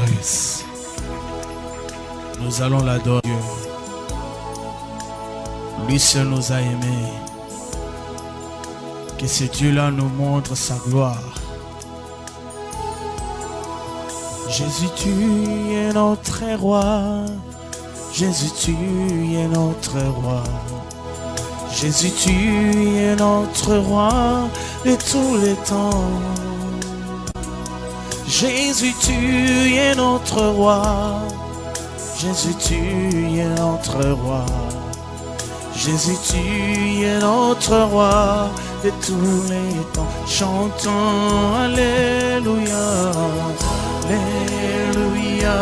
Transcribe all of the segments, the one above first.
grâce. Nous allons l'adorer. Lui seul nous a aimés. Que ce Dieu-là nous montre sa gloire. Jésus, tu es notre roi. Jésus, tu es notre roi. Jésus, tu es notre roi de tous les temps. Jésus, tu es notre roi. Jésus, tu es notre roi. Jésus, tu es notre roi de tous les temps. Chantons Alléluia, Alléluia,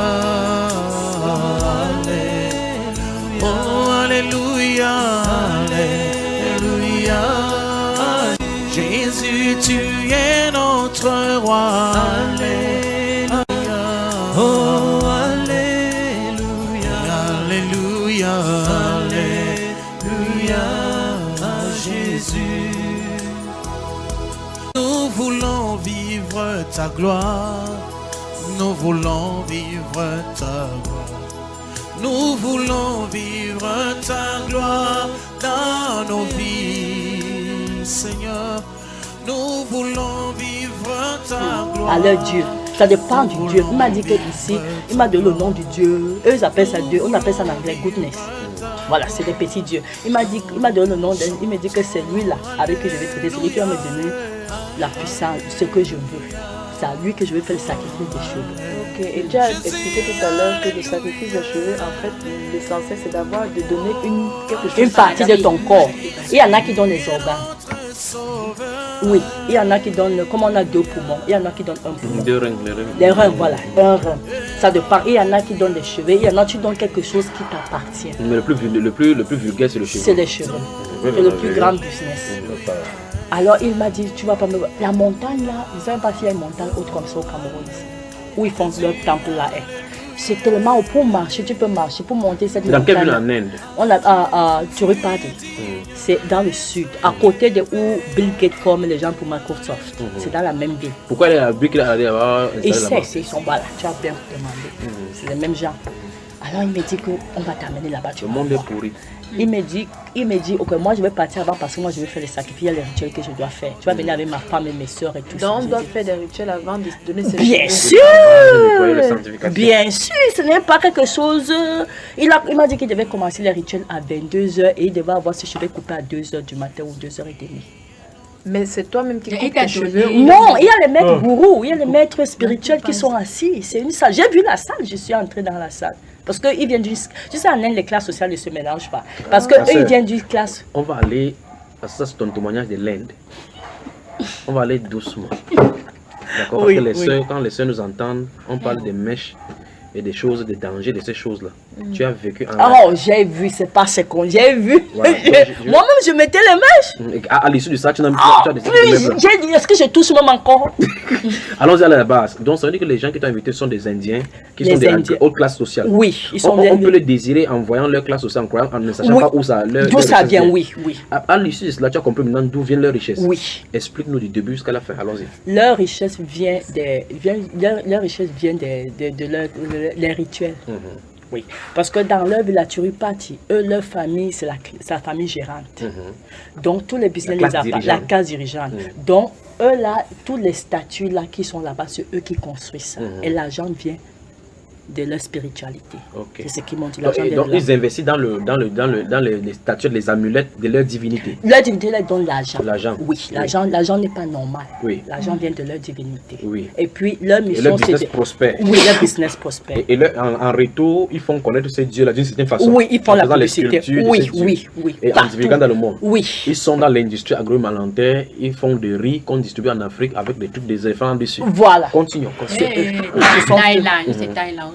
Alléluia. Oh, Alléluia, Alléluia. Jésus, tu es notre roi. Alléluia. Oh, Alléluia, Alléluia, Alléluia, Jésus. Nous voulons vivre ta gloire. Nous voulons vivre ta gloire. Nous voulons vivre ta gloire dans nos vies, Seigneur. Nous voulons vivre ta gloire. À leur Dieu. Ça dépend du Dieu. Il m'a dit que ici, il m'a donné le nom du Dieu. Eux, ils appellent ça Dieu. On appelle ça en anglais goodness. Voilà, c'est des petits dieux. Il m'a donné le nom. Il m'a dit que c'est lui-là avec qui je vais traiter. C'est lui qui va me donner la puissance, ce que je veux. C'est à lui que je vais faire le sacrifice des cheveux. Ok, et tu as expliqué tout à l'heure que le sacrifice des cheveux, en fait, l'essentiel c'est d'avoir, de donner quelque chose. Une partie de ton corps. Il y en a qui donnent les organes. Oui, il y en a qui donnent, comme on a 2 poumons, il y en a qui donnent 1 poumon. 2 reins, les reins, voilà, un rein. Ça dépend. Il y en a qui donnent des cheveux, il y en a qui donnent quelque chose qui t'appartient. Mais le plus vulgaire, c'est le cheveu. C'est les cheveux. C'est le plus grand business. Alors il m'a dit, tu vas pas me voir. La montagne là, je ne sais pas s'il y a une montagne autre comme ça au Cameroun, où ils font leur temple là. C'est tellement pour marcher, tu peux marcher, pour monter cette montagne. Dans quelle ville en Inde? On a à Tirupati. C'est dans le sud, à côté de où Bill Gates forme les gens pour Microsoft. C'est dans la même ville. Pourquoi il y a Bill Gates là-bas? Ils sont là, tu as bien demandé. C'est les mêmes gens. Alors il me dit qu'on va t'amener là-bas. Le monde est pourri. Il me dit, ok, moi je vais partir avant parce que moi je vais faire les sacrifices, il y a les rituels que je dois faire. Tu vas venir avec ma femme et mes soeurs et tout ça. Donc on doit faire des rituels avant de donner ces Bien sûr. Bien sûr, ce n'est pas quelque chose. Il m'a dit qu'il devait commencer les rituels à 22h et il devait avoir ses cheveux coupés à 2h du matin ou 2h30. Mais c'est toi-même qui coupes tes cheveux? Non, il y a les maîtres gourous, il y a les maîtres spirituels qui sont assis. C'est une salle. J'ai vu la salle, je suis entrée dans la salle. Parce qu'ils viennent du... Tu sais, en Inde, les classes sociales ne se mélangent pas. Parce qu'eux, ils viennent d'une classe... On va aller... Parce que ça, c'est ton témoignage de l'Inde. On va aller doucement. D'accord? Oui, parce que quand les sœurs nous entendent, on parle des mèches et des choses, des dangers de ces choses-là. Tu as vécu en... Oh, j'ai vu, c'est pas ce qu'on... J'ai vu. Voilà, moi-même, je mettais les mèches. À l'issue de ça, tu as décidé de j'ai dit, est-ce que je touche même encore? Allons-y à la base. Donc, ça veut dire que les gens qui t'ont invité sont des Indiens, qui sont des hautes classes sociales. Oui, ils sont on peut les désirer en voyant leur classe sociale, en ne sachant pas où ça... D'où ça vient, oui. À l'issue de cela, tu as compris maintenant d'où vient leur richesse. Oui. Explique-nous du début jusqu'à la fin. Allons-y. Leur richesse vient de les rituels. Oui, parce que dans leur ville, la Tirupati, eux, leur famille, c'est la famille gérante. Donc, tous les business, la classe dirigeante. Donc, eux, là, tous les statuts là qui sont là-bas, c'est eux qui construisent ça. Et l'argent vient de leur spiritualité. C'est ce qu'ils m'ont dit. Donc, ils investissent dans les statues, les amulettes de leur divinité. Leur divinité leur donne l'argent. L'argent. Oui, l'argent n'est pas normal. Oui. L'argent vient de leur divinité. Oui. Et puis, leur mission, leur business prospère. Oui, leur business prospère. Et en retour, ils font connaître ces dieux-là d'une certaine façon. Oui, ils font la publicité. Oui. Et en divulguant dans le monde. Oui. Ils sont dans l'industrie agroalimentaire, ils font des riz qu'on distribue en Afrique avec des trucs des éléphants dessus. Voilà. Continuons. C'est Thaïlande.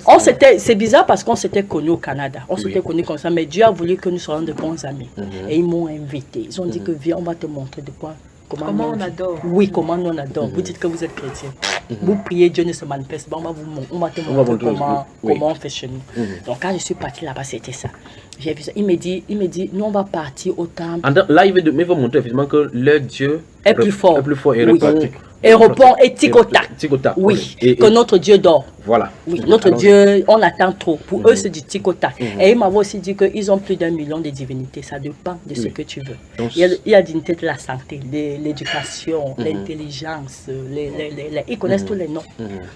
C'est bizarre parce qu'on s'était connus au Canada. On s'était connus comme ça, mais Dieu a voulu que nous soyons de bons amis. Et ils m'ont invité. Ils ont dit que viens, on va te montrer de quoi. Comment on adore. Oui, comment on adore. Vous dites que vous êtes chrétien. Vous priez, Dieu ne se manifeste pas. On va te montrer comment on fait chez nous. Donc quand je suis partie là-bas, c'était ça. J'ai vu ça. Il me dit, nous on va partir au temple. Là, il veut montrer effectivement que leur Dieu est plus fort. Et oui. Et répond et tic-au-tac. Oui, que notre Dieu dort. Voilà. Oui, notre Dieu, on attend trop. Pour eux, c'est du tic-au-tac. Et il m'avait aussi dit qu'ils ont plus d'1 million de divinités. Ça dépend de ce que tu veux. Donc, il y a divinité de la santé, l'éducation, l'intelligence, ils connaissent tous les noms.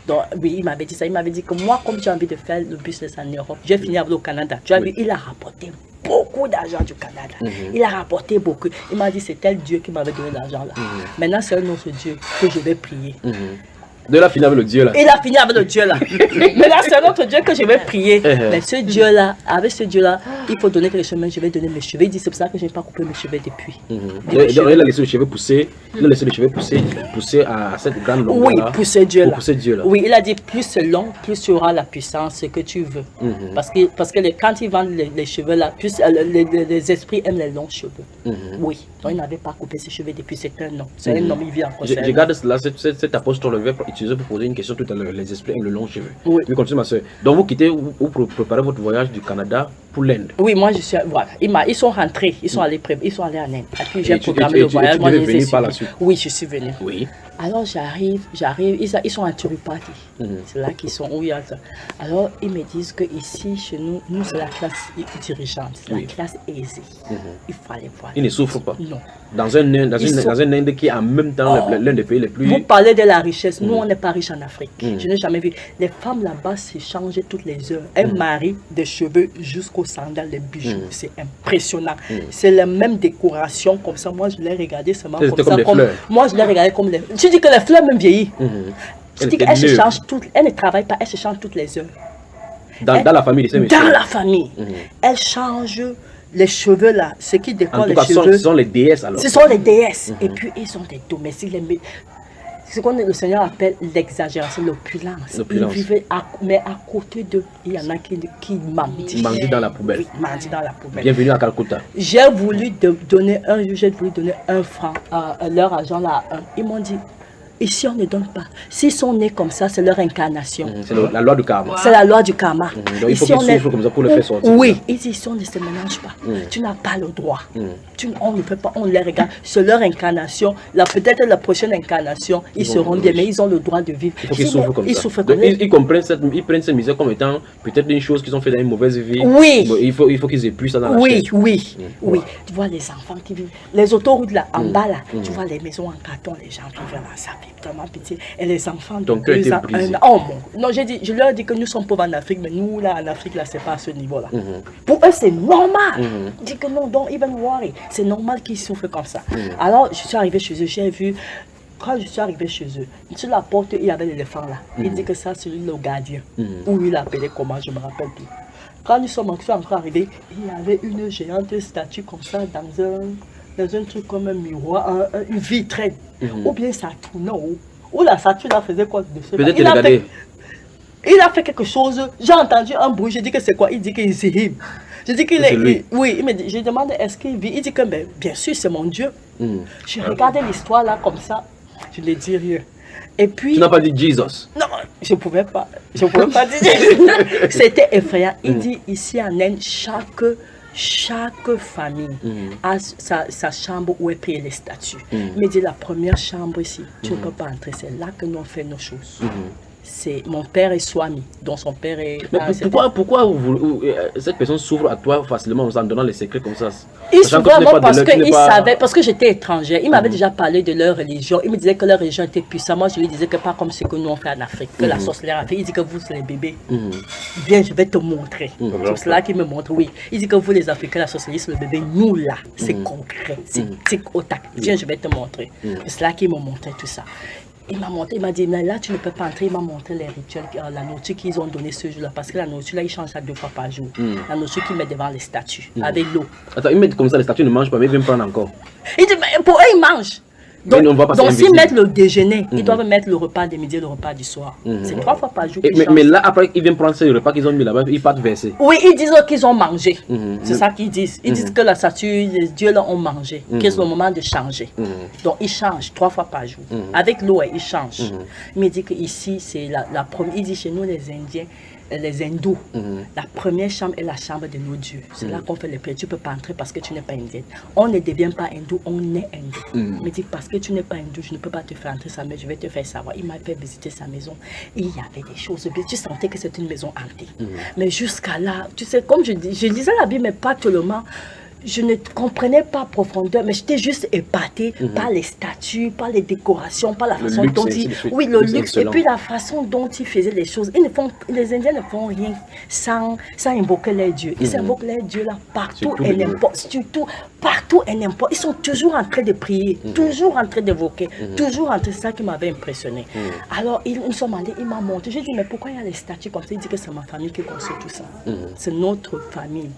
Donc, oui, il m'avait dit ça. Il m'avait dit que moi, comme j'ai envie de faire le business en Europe, je vais finir au Canada. Tu as vu, il a rapporté beaucoup d'argent du Canada. Il a rapporté beaucoup. Il m'a dit c'est tel Dieu qui m'avait donné l'argent là. Maintenant c'est un autre Dieu que je vais prier. De là, fini avec le Dieu là. Il a fini avec le Dieu là. Maintenant c'est un autre Dieu que je vais prier. Mais ce Dieu là, avec ce Dieu là, il faut donner quelque chose. Je vais donner mes cheveux. Il dit c'est pour ça que je n'ai pas coupé mes cheveux depuis. Il a laissé les cheveux pousser. Il a laissé les cheveux pousser à cette grande longueur. Oui, pour ce Dieu là. Pour ce Dieu là. Oui, il a dit plus c'est long, plus tu auras la puissance que tu veux. Parce que quand ils vendent les cheveux là, plus les esprits aiment les longs cheveux. Oui. Donc il n'avait pas coupé ses cheveux depuis. C'est un homme. C'est un homme, il vit encore. Je regarde cela, cet apôtre le verbe utilisé pour poser une question tout à l'heure. Les esprits aiment le long cheveu. Oui. Oui, continue ma soeur. Donc vous quittez, vous préparez votre voyage du Canada pour l'Inde. Oui, moi je suis. Voilà. Ils sont rentrés, ils sont allés en Inde. Et puis j'ai programmé le voyage. Moi, je les ai par la suite. Oui, je suis venu. Oui. Alors j'arrive, ils sont en Turupati. C'est là qu'ils sont, où il y a ça. Alors ils me disent que ici, chez nous, c'est la classe dirigeante, la classe aisée. Il fallait voir. Ils ne souffrent pas. Non. Dans un Inde qui est en même temps l'un des pays les plus... Vous parlez de la richesse. Nous, on n'est pas riche en Afrique. Je n'ai jamais vu. Les femmes là-bas s'échangent toutes les heures. Un mari de cheveux jusqu'aux sandales, les bijoux. C'est impressionnant. C'est la même décoration comme ça. Moi, je l'ai regardé seulement comme ça. Moi, je l'ai regardé comme les... Tu dis que les fleurs même vieillit. Je dis qu'elles se changent toutes. Elles ne travaillent pas, elles se changent toutes les heures. Dans la famille, dans la famille. Elles changent les cheveux là, ce qui décore les cheveux. Ce sont les déesses alors. Ce sont les déesses. Et puis ils ont des domestiques. Ce qu'on le Seigneur appelle l'exagération, l'opulence. Ils vivaient mais à côté d'eux, il y en a qui mendient. Mendient dans la poubelle. Oui, mendient dans la poubelle. Bienvenue à Calcutta. J'ai voulu donner un franc à leur argent là. Ils m'ont dit, ici on ne donne pas. S'ils sont nés comme ça, c'est leur incarnation. C'est la loi du karma. C'est la loi du karma. Donc il faut qu'ils souffrent comme ça pour le faire sortir. Oui, ils disent, on ne se mélange pas. Tu n'as pas le droit. On ne peut pas, on les regarde. C'est leur incarnation. Peut-être la prochaine incarnation, ils seront bien, mais ils ont le droit de vivre. Il faut qu'ils souffrent comme ça. Ils prennent cette misère comme étant peut-être une chose qu'ils ont fait dans une mauvaise vie. Oui. Il faut qu'ils épuisent ça dans la chair. Oui. Tu vois les enfants qui vivent. Les autoroutes là, en bas là, tu vois les maisons en carton, les gens qui vivent là, ça fait tellement pitié. Et les enfants de 2 ans, 1 an. Oh mon. Non, je leur ai dit que nous sommes pauvres en Afrique, mais nous là en Afrique là, c'est pas à ce niveau là. Pour eux, c'est normal. Je dis que non, don't even worry. C'est normal qu'ils souffrent comme ça. Alors, je suis arrivé chez eux, j'ai vu. Quand je suis arrivé chez eux, sur la porte, il y avait l'éléphant là. Il dit que ça, c'est le gardien. Ou il appelait comment, je me rappelle plus. Quand nous sommes encore arrivés, il y avait une géante statue comme ça dans un truc comme un miroir, une vitrine. Ou bien ça tournait haut. Ou la statue là faisait quoi dessus? Peut-être qu'il regardait. Il a fait quelque chose. J'ai entendu un bruit. Je dis que c'est quoi? Il dit qu'il est him. Je dis qu'il est. Oui, il me dit, je demande est-ce qu'il vit. Il dit que bien sûr, c'est mon Dieu. Je regardais l'histoire là comme ça. Je ne lui dis rien. Et puis. Tu n'as pas dit Jesus? Non, je ne pouvais pas. Je ne pouvais pas dire. C'était effrayant. Il dit ici en Inde, chaque famille a sa chambre où est prié les statues. Il me dit la première chambre ici, tu ne peux pas entrer. C'est là que nous on fait nos choses. C'est mon père est Swami, donc son père est... Mais pourquoi cette personne s'ouvre à toi facilement en donnant les secrets comme ça? Il s'ouvre parce qu'il savait, parce que j'étais étrangère. Il m'avait déjà parlé de leur religion. Il me disait que leur religion était puissante. Moi, je lui disais que pas comme ce que nous on fait en Afrique, que la sorcellerie a fait. Il dit que vous, c'est les bébés. Viens, je vais te montrer. C'est cela qu'il me montre, oui. Il dit que vous, les Africains, la sorcellerie, c'est le bébé. Nous, là, c'est concret. C'est tic au tac. Viens, je vais te montrer. C'est cela qu'il me montrait tout ça. Il m'a montré, il m'a dit, mais là tu ne peux pas entrer. Il m'a montré les rituels, la nourriture qu'ils ont donnée ce jour-là. Parce que la nourriture là, ils changent ça 2 fois par jour. La nourriture qu'ils mettent devant les statues, avec l'eau. Attends, ils mettent comme ça, les statues ne mangent pas, mais ils viennent prendre encore. Il dit, mais pour eux, ils mangent. Donc s'ils mettent le déjeuner, ils doivent mettre le repas de midi et le repas du soir. C'est 3 fois par jour. Mais là, après, ils viennent prendre ce repas qu'ils ont mis là-bas, ils partent verser. Oui, ils disent qu'ils ont mangé. C'est ça qu'ils disent. Ils disent que la statue, les dieux là ont mangé, que c'est le moment de changer. Donc ils changent 3 fois par jour. Avec l'eau, ils changent. Il me dit qu'ici, c'est la première. Il dit chez nous, les Indiens, les hindous, la première chambre est la chambre de nos dieux. C'est là qu'on fait les prières. Tu ne peux pas entrer parce que tu n'es pas indienne. On ne devient pas hindou, on est hindou. Il me dit, parce que tu n'es pas hindou, je ne peux pas te faire entrer sa maison, je vais te faire savoir. Il m'a fait visiter sa maison. Et il y avait des choses. Tu sentais que c'était une maison hantée. Mais jusqu'à là, tu sais, comme je lisais la Bible, mais pas tellement. Je ne comprenais pas profondeur, mais j'étais juste épatée par les statues, par les décorations, par la façon dont ils... Oui, le luxe, et puis la façon dont ils faisaient les choses. Les Indiens ne font rien sans invoquer les dieux. Ils invoquent les dieux là partout et n'importe, surtout partout et n'importe. Ils sont toujours en train de prier, toujours en train d'évoquer, toujours en train. C'est ça qui m'avait impressionné. Alors, nous sommes allés, il m'a montré. J'ai dit, mais pourquoi il y a les statues comme ça? Il dit que c'est ma famille qui construit tout ça. C'est notre famille.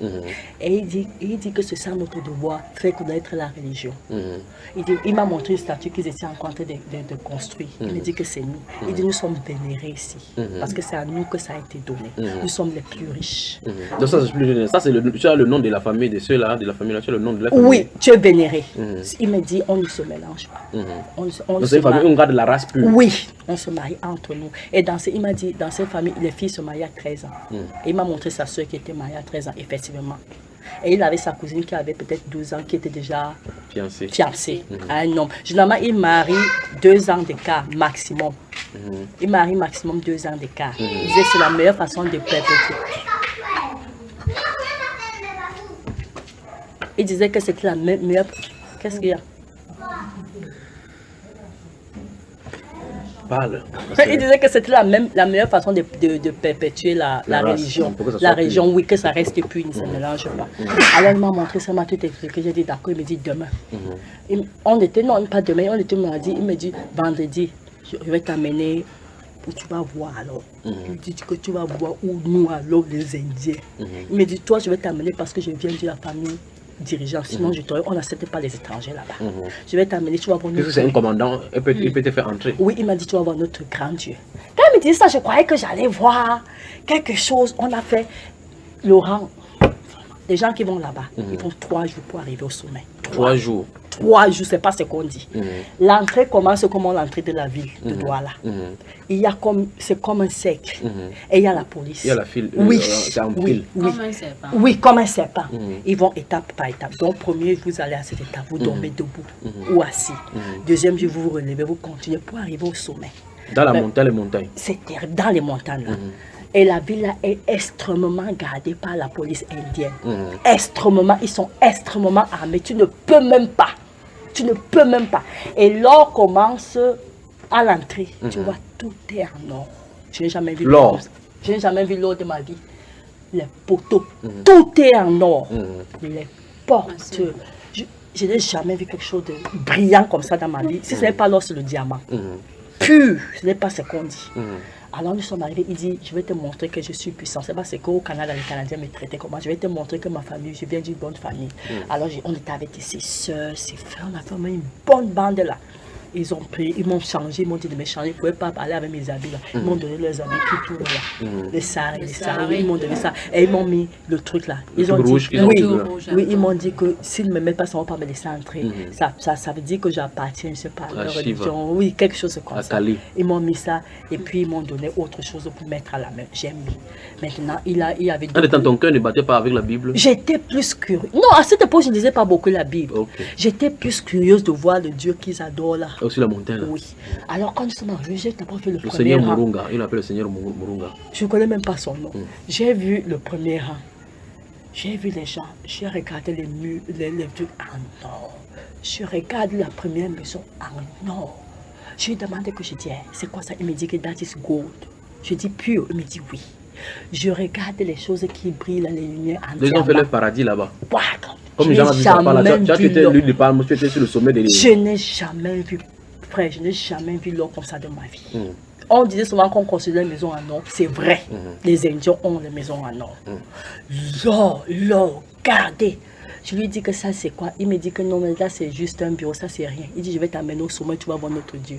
Et il dit que c'est ça notre devoir, faire connaître la religion. Il m'a montré une statue qu'ils étaient en train de construire. Il me dit que c'est nous. Il dit nous sommes vénérés ici. Parce que c'est à nous que ça a été donné. Nous sommes les plus riches. Donc ça, c'est le nom de la famille de ceux-là, de la famille là, tu as le nom de la famille. Oui, tu es vénéré. Il me dit on ne se mélange pas. Donc c'est une famille, on garde la race pure. Oui, on se marie entre nous. Et il m'a dit, dans cette famille, les filles se marient à 13 ans. Et il m'a montré sa soeur qui était mariée à 13 ans, effectivement. Et il avait sa cousine qui avait peut-être 12 ans, qui était déjà fiancée à un homme. Généralement, il marie 2 ans d'écart maximum. Il marie maximum 2 ans d'écart. Il disait que c'est la meilleure façon de perpétuer. Il disait que c'était la meilleure... Qu'est-ce qu'il y a? Il disait que c'était la meilleure façon de perpétuer la religion. La religion, oui, que ça reste pur, il ne se mélange pas. Alors il m'a montré ça, m'a tout expliqué. J'ai dit d'accord, il me dit demain. On était, non, pas demain, on était mardi, il me dit vendredi, je vais t'amener, tu vas voir alors. Il me dit que tu vas voir où nous alors les Indiens. Il me dit toi, je vais t'amener parce que je viens de la famille dirigeant, sinon on n'accepte pas les étrangers là-bas. Je vais t'amener, tu vas voir notre... C'est un commandant, il peut te faire entrer. Oui, il m'a dit, tu vas voir notre grand Dieu. Quand il me dit ça, je croyais que j'allais voir quelque chose. On a fait Laurent, les gens qui vont là-bas, ils font 3 jours pour arriver au sommet. 3 jours. 3 jours, c'est pas ce qu'on dit. L'entrée commence comme l'entrée de la ville de Douala. Il y a c'est comme un cercle. Et il y a la police. Il y a la file. Oui, oui, comme un serpent. Oui, comme un serpent. Ils vont étape par étape. Donc, premier, vous allez à cette étape, vous dormez debout ou assis. Deuxième jour, vous vous relevez, vous continuez pour arriver au sommet. Dans la montagne, les montagnes. C'est dans les montagnes là. Et la ville là est extrêmement gardée par la police indienne. Extrêmement, ils sont extrêmement armés. Tu ne peux même pas. Tu ne peux même pas. Et l'or commence à l'entrée. Tu vois, tout est en or. Je n'ai jamais vu l'or. Je n'ai jamais vu l'or de ma vie. Les poteaux, tout est en or. Les portes. Je n'ai jamais vu quelque chose de brillant comme ça dans ma vie. Si ce n'est pas l'or, c'est le diamant. Pur, ce n'est pas ce qu'on dit. Alors nous sommes arrivés, il dit, je vais te montrer que je suis puissant. C'est pas ce qu'au Canada, les Canadiens me traitaient comme moi. Je vais te montrer que ma famille, je viens d'une bonne famille. Alors on était avec ses soeurs, ses frères, on a formé une bonne bande là. Ils ont pris, ils m'ont changé, ils m'ont dit de me changer. Je ne pouvais pas aller avec mes habits là. Ils m'ont donné leurs habits tout là. Les sarés, ils m'ont donné ça. Et ils m'ont mis le truc là. Ils ont dit, oui, ils m'ont dit que s'ils ne me mettent pas, ça ne va pas me laisser entrer. Ça veut dire que j'appartiens, je ne sais pas, à leur religion. Oui, quelque chose comme ça. Ils m'ont mis ça et puis ils m'ont donné autre chose pour mettre à la main. J'ai mis. Maintenant, il y avait... En étant ton cœur ne battait pas avec la Bible? J'étais plus curieuse. Non, à cette époque, je ne lisais pas beaucoup la Bible. J'étais plus curieuse de voir le Dieu qu'ils adorent là. Aussi la montagne là. Oui. Alors quand nous sommes arrivés, j'ai d'abord fait le premier Seigneur rang. Murunga, il appelle le Seigneur Murunga. Je ne connais même pas son nom. J'ai vu le premier rang. J'ai vu les gens. J'ai regardé les murs, les trucs en or. Je regarde la première maison en or. Je lui ai demandé que je dis, c'est quoi ça? Il me dit que that is gold. Je dis pur. Il me dit oui. Je regarde les choses qui brillent, les lumières en diamant. Ils ont fait le paradis là-bas. Comme les gens ont vu ça par là. Tu étais l'huile de palme, tu étais sur le sommet des... Je n'ai jamais vu, frère, je n'ai jamais vu l'or comme ça de ma vie. On disait souvent qu'on construisait les maisons en or. C'est vrai. Les Indiens ont les maisons en or. L'or, gardez. Je lui dis que ça c'est quoi? Il me dit que non, mais là c'est juste un bureau, ça c'est rien. Il dit je vais t'amener au sommet, tu vas voir notre Dieu.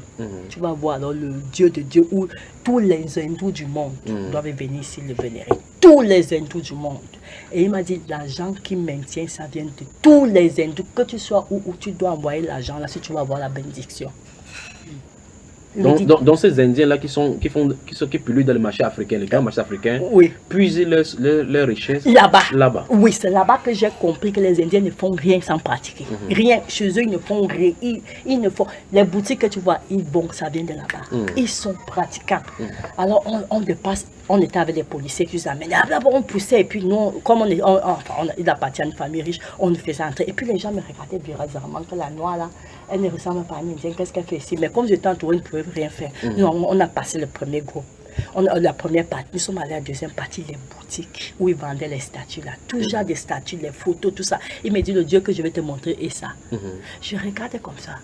Tu vas voir alors le Dieu de Dieu où tous les hindous du monde doivent venir ici le vénérer. Tous les hindous du monde. Et il m'a dit l'argent qui maintient ça vient de tous les hindous. Que tu sois où tu dois envoyer l'argent là si tu vas avoir la bénédiction. Donc ces Indiens-là qui polluent dans le marché africain, les grands marchés africains, puisent leurs richesses là-bas. Oui, c'est là-bas que j'ai compris que les Indiens ne font rien sans pratiquer. Rien. Chez eux, ils ne font rien. Ils ne font... Les boutiques que tu vois, ça vient de là-bas. Ils sont pratiquants. Alors, on dépasse. On était avec des policiers qui nous amenaient. D'abord, on poussait. Et puis, nous, comme il appartient à une famille riche, on nous faisait entrer. Et puis, les gens me regardaient bizarrement que la noire, là, elle ne ressemble pas à une Indienne. Qu'est-ce qu'elle fait ici? Mais comme j'étais entouré, ils ne pouvaient rien faire. Nous, on a passé le premier groupe. La première partie, nous sommes allés à la deuxième partie, les boutiques où ils vendaient les statues là. Tout genre de statues, les photos, tout ça. Il me dit, le Dieu que je vais te montrer et ça. Je regardais comme ça.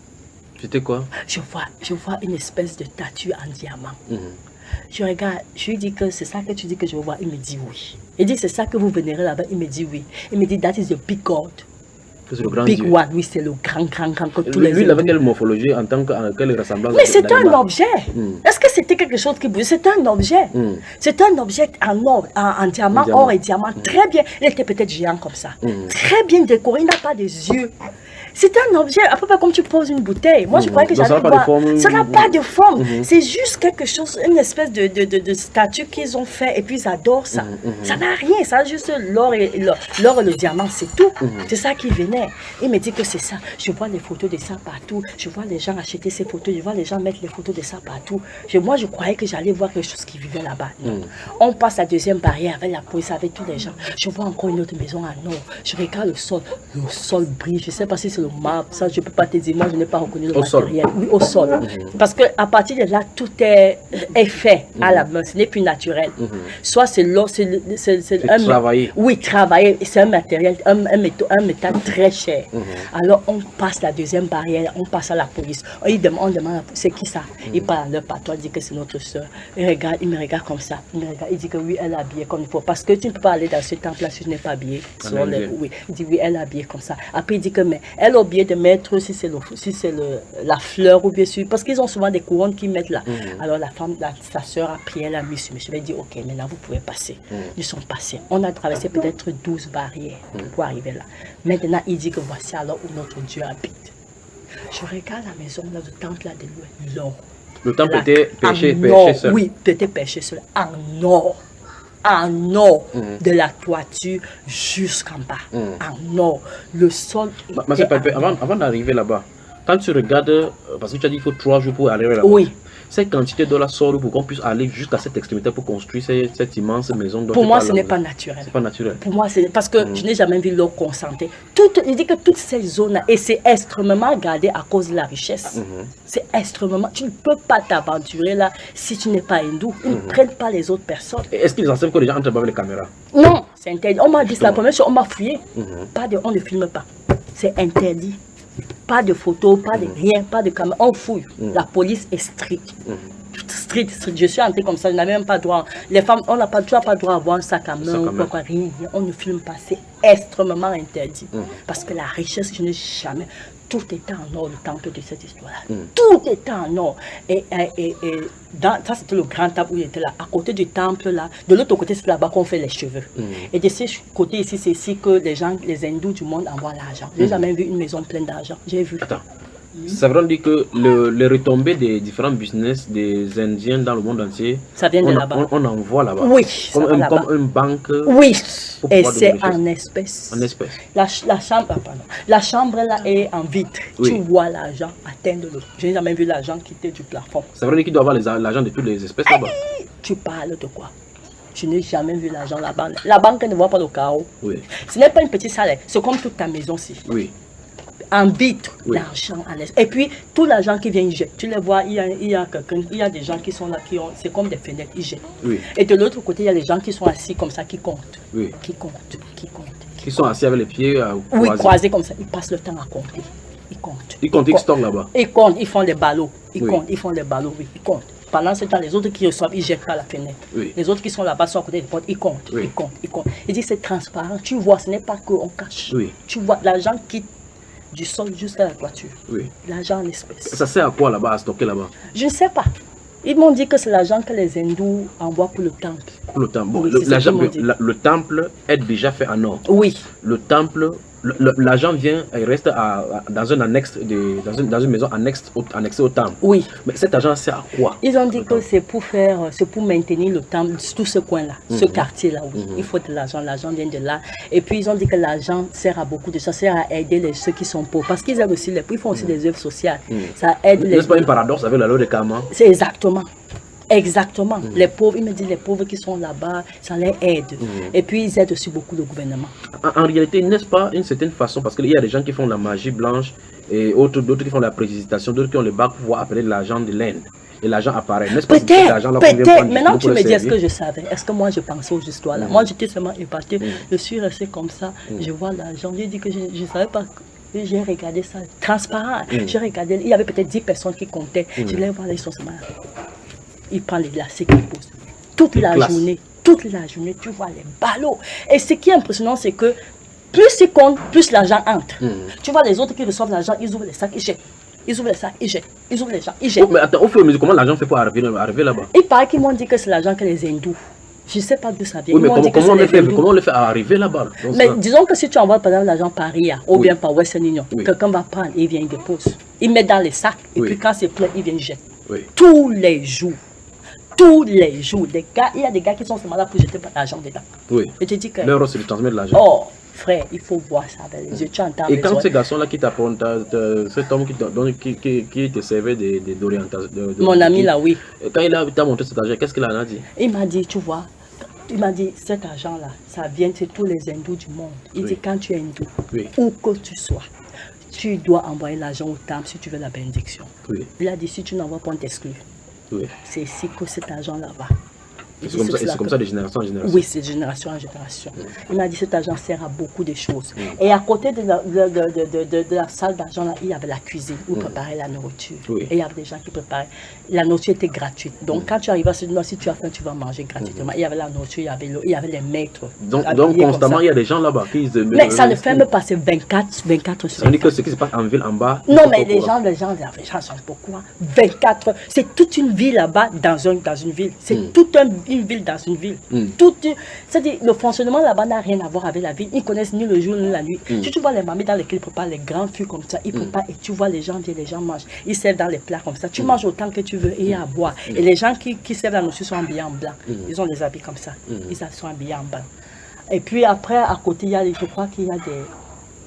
C'était quoi? Je vois une espèce de statue en diamant. Je regarde, je lui dis que c'est ça que tu dis que je veux voir. Il me dit oui. Il dit c'est ça que vous vénérez là-bas. Il me dit oui. Il me dit that is the big God. C'est le grand Big Dieu. One, oui, c'est le grand que tous les lui, il avait quelle morphologie en tant que quelle ressemblance? Mais c'est un objet. Est-ce que c'était quelque chose qui bougeait? C'est un objet. C'est un objet en or, en diamant, or et diamant. Très bien. Il était peut-être géant comme ça. Très bien décoré. Il n'a pas des yeux. C'est un objet, à peu près comme tu poses une bouteille. Moi, je croyais que j'allais voir. Ça n'a pas de forme. C'est juste quelque chose, une espèce de statue qu'ils ont fait et puis ils adorent ça. Ça n'a rien, ça a juste l'or et le diamant, c'est tout. C'est ça qui venait. Il me dit que c'est ça. Je vois les photos de ça partout. Je vois les gens acheter ces photos. Je vois les gens mettre les photos de ça partout. Moi, je croyais que j'allais voir quelque chose qui vivait là-bas. On passe la deuxième barrière avec la police, avec tous les gens. Je vois encore une autre maison à Nord. Je regarde le sol. Le sol brille. Je ne sais pas si c'est le marbre. Ça, je ne peux pas te dire. Moi, je n'ai pas reconnu le matériel. Oui, au sol. Parce qu'à partir de là, tout est fait à la main. Ce n'est plus naturel. Soit c'est l'eau, c'est travaillé. Oui, travaillé. C'est un matériel, un métal très cher. Alors, on passe la deuxième barrière. On passe à la police. On demande c'est qui ça? Il parle à leur patron. Il dit que c'est notre soeur. Il me regarde comme ça. Il dit que oui, elle est habillée comme il faut. Parce que tu ne peux pas aller dans ce temple-là si je n'ai pas habillé. Oui. Il dit oui, elle est habillée comme ça. Après, il dit que mais elle a oublié de mettre, si c'est la fleur ou bien sûr, parce qu'ils ont souvent des couronnes qu'ils mettent là. Alors sa soeur a pris, elle a mis sur. Je lui ai dit, ok, maintenant vous pouvez passer. Nous sommes passés. On a traversé peut-être 12 barrières pour arriver là. Maintenant, il dit que voici alors où notre Dieu habite. Je regarde la maison, là, le temple là de l'or. Le temple était perché seul. Oui, était perché seul, en or. En or, de la toiture jusqu'en bas. En or. Le sol. Avant d'arriver là-bas, quand tu regardes, parce que tu as dit qu'il faut 3 jours pour arriver là-bas. Oui. Cette quantité d'eau là sort pour qu'on puisse aller jusqu'à cette extrémité pour construire cette immense maison. Pour moi, ce n'est pas naturel. C'est pas naturel. Pour moi, c'est parce que je n'ai jamais vu l'eau concentrée. Il dit que toutes ces zones-là, et c'est extrêmement gardé à cause de la richesse. C'est extrêmement. Tu ne peux pas t'aventurer là si tu n'es pas hindou. Ils ne prennent pas les autres personnes. Est-ce qu'ils enseignent que les gens entrent avec les caméras? Non, c'est interdit. On m'a dit, c'est la première chose, on m'a fouillé. On ne filme pas. C'est interdit. Pas de photos, pas de rien, pas de caméra. On fouille. La police est stricte. Strict. Je suis entrée comme ça, je n'avais même pas droit. Les femmes, tu n'as pas droit à avoir un sac à main ou quoi, rien. On ne filme pas. C'est extrêmement interdit. Parce que la richesse, je n'ai jamais. Tout était en or, le temple de cette histoire-là. Tout était en or. Et ça, c'était le grand temple où il était là. À côté du temple, là, de l'autre côté, c'est là-bas qu'on fait les cheveux. Et de ce côté ici, c'est ici que les hindous du monde envoient l'argent. Je n'ai jamais vu une maison pleine d'argent. J'ai vu. Attends. Ça veut dire que les retombées des différents business des Indiens dans le monde entier, ça vient de là-bas. On envoie là-bas. Oui, comme une banque. Oui, et c'est en espèces. En espèces. La chambre là est en vitre. Oui. Tu vois l'argent atteindre l'eau. Je n'ai jamais vu l'argent quitter du plafond. Ça veut dire qu'il doit avoir l'argent de toutes les espèces là-bas. Tu parles de quoi? Je n'ai jamais vu l'argent là-bas. La banque ne voit pas le chaos. Oui. Ce n'est pas une petite salle, c'est comme toute ta maison-ci. Oui. En vitre, l'argent à l'aise. Et puis, tout l'argent qui vient, ils jettent. Tu les vois, il y a des gens qui sont là, c'est comme des fenêtres, ils jettent. Oui. Et de l'autre côté, il y a des gens qui sont assis comme ça, qui comptent. Oui. Qui comptent. Qui sont assis avec les pieds croisés. Oui, croisés comme ça. Ils passent le temps à compter. Ils comptent. Ils comptent, ils stockent là-bas. Ils comptent, ils font des ballots. Ils comptent, ils font des ballots, oui, ils comptent. Pendant ce temps, les autres qui reçoivent, ils jettent par la fenêtre. Oui. Les autres qui sont là-bas, sont à côté des portes, ils comptent, ils comptent. Il dit c'est transparent. Tu vois, ce n'est pas qu'on cache. Oui. Tu vois, l'argent quitte du sol jusqu'à la toiture. Oui. L'argent en espèces. Ça sert à quoi là-bas, à stocker là-bas? Je ne sais pas. Ils m'ont dit que c'est l'argent que les hindous envoient pour le temple. Pour le temple. Bon, oui, le temple est déjà fait en or. Oui. Le temple L'agent vient et reste dans un annexe, dans une maison annexée au temple. Oui. Mais cet agent sert à quoi? Ils ont dit que c'est pour maintenir le temple, tout ce coin-là, ce quartier-là. Oui. Il faut de l'argent, l'argent vient de là. Et puis ils ont dit que l'argent sert à beaucoup de choses, ça sert à aider ceux qui sont pauvres. Parce qu'ils aident aussi ils font aussi des œuvres sociales. Ça aide les. N'est-ce pas un paradoxe avec la loi de Karma? C'est exactement. Exactement. Les pauvres, il me dit les pauvres qui sont là-bas, ça les aide. Et puis ils aident aussi beaucoup le gouvernement. En réalité, n'est-ce pas une certaine façon, parce qu'il y a des gens qui font la magie blanche et d'autres qui font la précipitation, d'autres qui ont le bac pour pouvoir appeler l'argent de l'Inde. Et l'argent apparaît. N'est-ce pas peut-être. Maintenant tu me dis, est-ce que je savais? Est-ce que moi je pensais aux histoires là? Moi j'étais seulement épatée. Je suis restée comme ça. Je vois l'argent. J'ai dit que je ne savais pas. J'ai regardé ça transparent. J'ai regardé. Il y avait peut-être 10 personnes qui comptaient. Je les vois là, ils sont seulement là. Il prend les glacés qu'il pose. Toute la journée, tu vois les ballots. Et ce qui est impressionnant, c'est que plus ils comptent, plus l'argent entre. Tu vois les autres qui reçoivent l'argent, ils ouvrent les sacs, ils jettent. Ils ouvrent les sacs, ils jettent. Ils ouvrent les sacs, ils jettent. Mais attends, au fur et à mesure, comment l'argent fait pour arriver là-bas? Il paraît qu'ils m'ont dit que c'est l'argent que les hindous. Je ne sais pas d'où ça vient. Oui, mais comment on le fait arriver là-bas? Mais disons que si tu envoies par exemple l'argent par RIA ou bien par Western Union, quelqu'un va prendre et il vient, il dépose. Il met dans les sacs et puis quand c'est plein, il vient, il jette. Tous les jours. Tous les jours, il y a des gars qui sont seulement là pour jeter l'argent dedans. Oui. Et tu dis que. Leur rôle, c'est de transmettre l'argent. Oh, frère, il faut voir ça avec les yeux. Tu entends. Et quand ces garçons-là qui t'apprennent, cet homme qui te servait d'orientation. Mon ami là, oui. Quand il t'a montré cet argent, qu'est-ce qu'il en a dit? Il m'a dit, tu vois, il m'a dit, cet argent-là, ça vient de tous les hindous du monde. Il dit, quand tu es hindou, où que tu sois, tu dois envoyer l'argent au temple si tu veux la bénédiction. Il a dit, si tu n'envoies pas, on t'exclut. C'est ici que cet argent-là va. C'est comme ça de génération en génération. Oui, c'est de génération en génération. Il m'a dit que cet argent sert à beaucoup de choses. Et à côté de la salle d'argent, il y avait la cuisine où préparait la nourriture. Et il y avait des gens qui préparaient. La nourriture était gratuite. Donc quand tu arrives à ce moment, si tu as faim, tu vas manger gratuitement. Il y avait la nourriture, il y avait l'eau, il y avait les maîtres. Donc constamment, il y a des gens là-bas qui... Mais ça ne fait même pas, c'est 24 sur Ça veut dire que ce qui se passe en ville en bas... Non, mais les gens sont pourquoi 24, c'est toute une ville là-bas dans une ville. C'est toute une ville dans une ville. C'est-à-dire, le fonctionnement là-bas n'a rien à voir avec la ville. Ils connaissent ni le jour ni la nuit. Si tu vois les mamies dans lesquelles ils préparent les grands fûts comme ça, ils préparent et tu vois les gens viennent, les gens mangent. Ils servent dans les plats comme ça. Tu manges autant que tu veux et à boire. Et les gens qui servent la nourriture sont habillés en blanc. Ils ont des habits comme ça. Ils sont habillés en blanc. Et puis après, à côté, je crois qu'il y a des...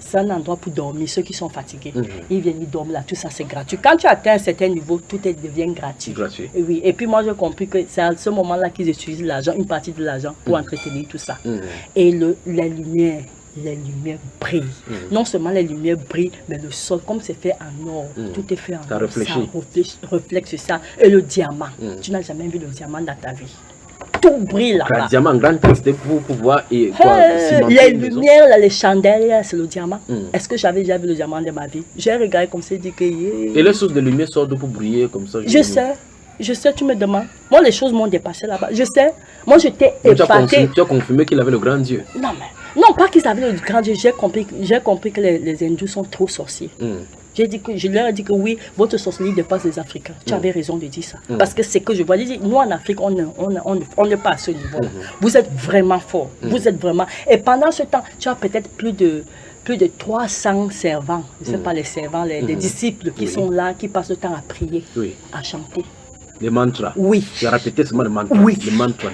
C'est un endroit pour dormir, ceux qui sont fatigués. Ils viennent, ils dorment là, tout ça c'est gratuit. Quand tu atteins un certain niveau, tout devient gratuit. Et oui. Et puis moi j'ai compris que c'est à ce moment-là qu'ils utilisent l'argent, une partie de l'argent pour entretenir tout ça. Et les lumières brillent. Non seulement les lumières brillent, mais le sol, comme c'est fait en or, tout est fait en or. Ça reflète sur ça. Et le diamant, tu n'as jamais vu le diamant dans ta vie. Tout brille là-bas. Le diamant en grande quantité pour pouvoir... les lumières, là, les chandelles, c'est le diamant. Est-ce que j'avais déjà vu le diamant de ma vie? J'ai regardé comme ça et dit que... Et les sources de lumière sortent pour briller comme ça? Je sais, tu me demandes. Moi, les choses m'ont dépassé là-bas. Je sais. Moi, j'étais épatée. Tu as confirmé qu'il avait le grand Dieu? Non, pas qu'ils avaient le grand Dieu. J'ai compris que les hindous sont trop sorciers. Je leur ai dit que oui, votre sorcellerie dépasse les Africains. Tu avais raison de dire ça. Parce que c'est que je vois. Nous, en Afrique, on n'est pas à ce niveau. Vous êtes vraiment forts. Vous êtes vraiment... Et pendant ce temps, tu as peut-être plus de 300 servants. Je ne sais pas, les servants, les disciples qui sont là, qui passent le temps à prier, à chanter. Les mantras. Oui. Tu as répété seulement les mantras. Oui. Les mantras.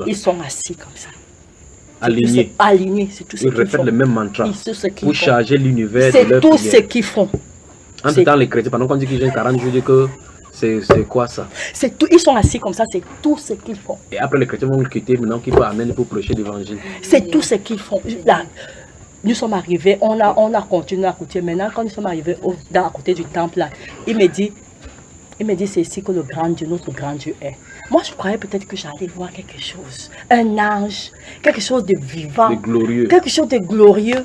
Ils sont assis comme ça. Alignés. C'est tout ce qu'ils font. Ils répètent les mêmes mantras pour charger l'univers. C'est tout ce qu'ils font. En tout temps, les chrétiens, pendant qu'on dit qu'ils ont 40 jours, que c'est quoi ça? Ils sont assis comme ça, c'est tout ce qu'ils font. Et après, les chrétiens vont le quitter maintenant qu'ils peuvent amener pour prêcher l'évangile. C'est tout ce qu'ils font. Là, nous sommes arrivés, on a continué à écouter. Maintenant, quand nous sommes arrivés à côté du temple, là, il me dit, c'est ici que le grand Dieu, notre grand Dieu est. Moi, je croyais peut-être que j'allais voir quelque chose. Un ange, quelque chose de vivant. De glorieux. Quelque chose de glorieux.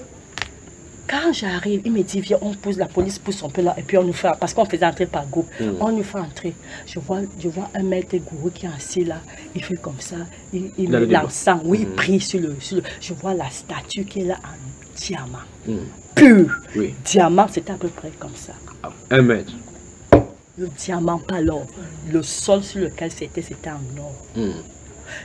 Quand j'arrive, il me dit, viens, la police pousse un peu là, et puis on nous fait, parce qu'on faisait entrer par groupe, on nous fait entrer. Je vois un maître gourou qui est assis là, il fait comme ça, il met l'encens, il prie sur le... Je vois la statue qui est là en diamant, pur. Diamant, c'était à peu près comme ça. 1 mètre. Le diamant, pas l'or. Le sol sur lequel c'était en or.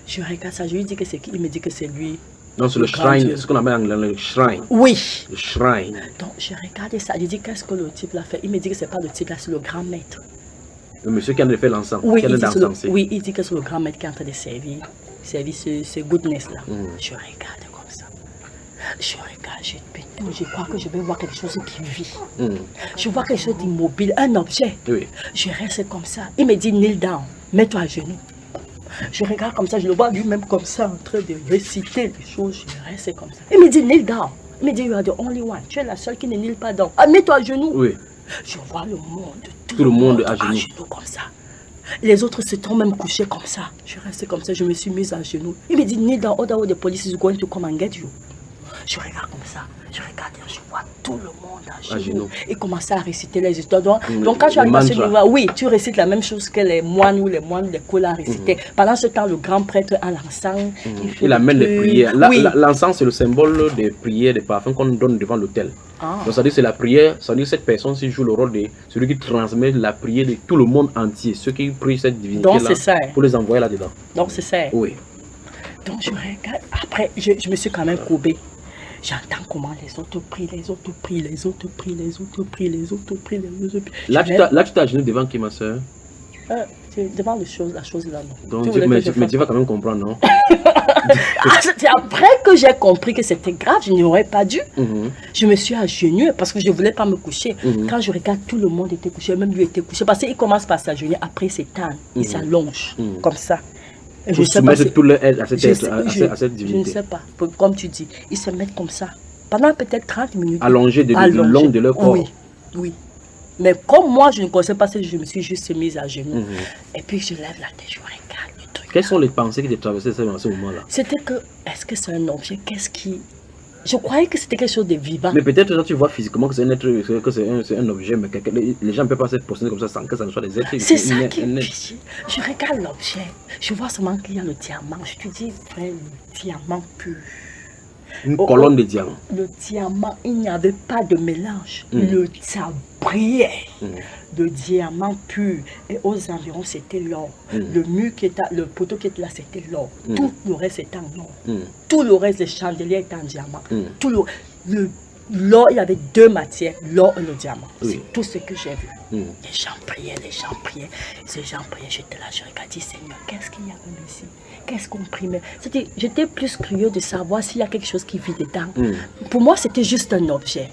Je regarde ça, je lui dis que c'est qui, il me dit que c'est lui. Non, c'est le shrine, ce qu'on appelle en anglais le shrine. Oui. Le shrine. Donc, j'ai regardé ça. J'ai dit, qu'est-ce que le type l'a fait? Il me dit que c'est pas le type là, c'est le grand maître. Le monsieur qui a fait l'encens. Oui, il dit que c'est le grand maître qui est en train de servir ce goodness là. Je regarde comme ça. Je regarde, je crois que je vais voir quelque chose qui vit. Je vois quelque chose d'immobile, un objet. Oui. Je reste comme ça. Il me dit, kneel down, mets-toi à genoux. Je regarde comme ça, je le vois lui-même comme ça, en train de réciter les choses. Je reste comme ça. Il me dit, kneel down. Il me dit, you are the only one. Tu es la seule qui ne kneel pas down. Ah, mets-toi à genoux. Oui. Je vois le monde, tout le monde à genoux comme ça. Les autres se sont même couchés comme ça. Je restais comme ça, je me suis mise à genoux. Il me dit, kneel down, otherwise the police is going to come and get you. Je regarde comme ça, je regarde, je vois tout le monde à genoux. Et commençait à réciter les histoires. Donc quand tu arrives à ce niveau, oui, tu récites la même chose que les moines ou les moines de Kola récitaient. Pendant ce temps, le grand prêtre a l'encens. Il amène les prières. L'encens, c'est le symbole des prières, des parfums qu'on donne devant l'autel. Donc ça dit c'est la prière, ça dit cette personne qui joue le rôle de celui qui transmet la prière de tout le monde entier, ceux qui prient cette divinité là pour les envoyer là-dedans. Donc c'est ça. Oui. Donc je regarde, après je me suis quand même courbée. J'entends comment les autres prient, les autres prient, les autres prient, les autres prient, les autres prient, les autres prient. Là tu t'es agenouillé devant qui, ma soeur? Devant la chose là, non. Donc, mais tu vas quand même comprendre, non? C'est après que j'ai compris que c'était grave, je n'aurais pas dû. Je me suis agenouillée parce que je ne voulais pas me coucher. Quand je regarde, tout le monde était couché, même lui était couché. Parce qu'il commence par s'agenouiller, après il s'étend, il s'allonge, comme ça. Je sais pas. Tout leur aide à cette divinité. Je ne sais pas, comme tu dis, ils se mettent comme ça. Pendant peut-être 30 minutes. Allongés de long de leur corps. Oui. Mais comme moi, je ne connaissais pas ça, je me suis juste mise à genoux. Et puis je lève la tête, je regarde le truc. Quelles sont les pensées qui te traversaient à ce moment-là? C'était que, est-ce que c'est un objet? Qu'est-ce qui... Je croyais que c'était quelque chose de vivant. Mais peut-être que tu vois physiquement que c'est un être, que c'est un objet, mais les gens ne peuvent pas se positionner comme ça sans que ça ne soit des êtres. C'est ça qui est... Je regarde l'objet, je vois seulement qu'il y a le diamant. Je te dis, frère, le diamant pur. Une colonne de diamants. Le diamant, il n'y avait pas de mélange. Ça brillait. Le diamant pur. Et aux environs, c'était l'or. Le mur qui était, le poteau qui était là, c'était l'or. Tout le reste était en or. Tout le reste, les chandeliers étaient en diamant. L'or, il y avait deux matières, l'or et le diamant. C'est tout ce que j'ai vu. Les gens priaient, Ces gens priaient, j'étais là, je regardais, Seigneur, qu'est-ce qu'il y a comme ici? Qu'est-ce qu'on primait? J'étais plus curieux de savoir s'il y a quelque chose qui vit dedans. Pour moi, c'était juste un objet.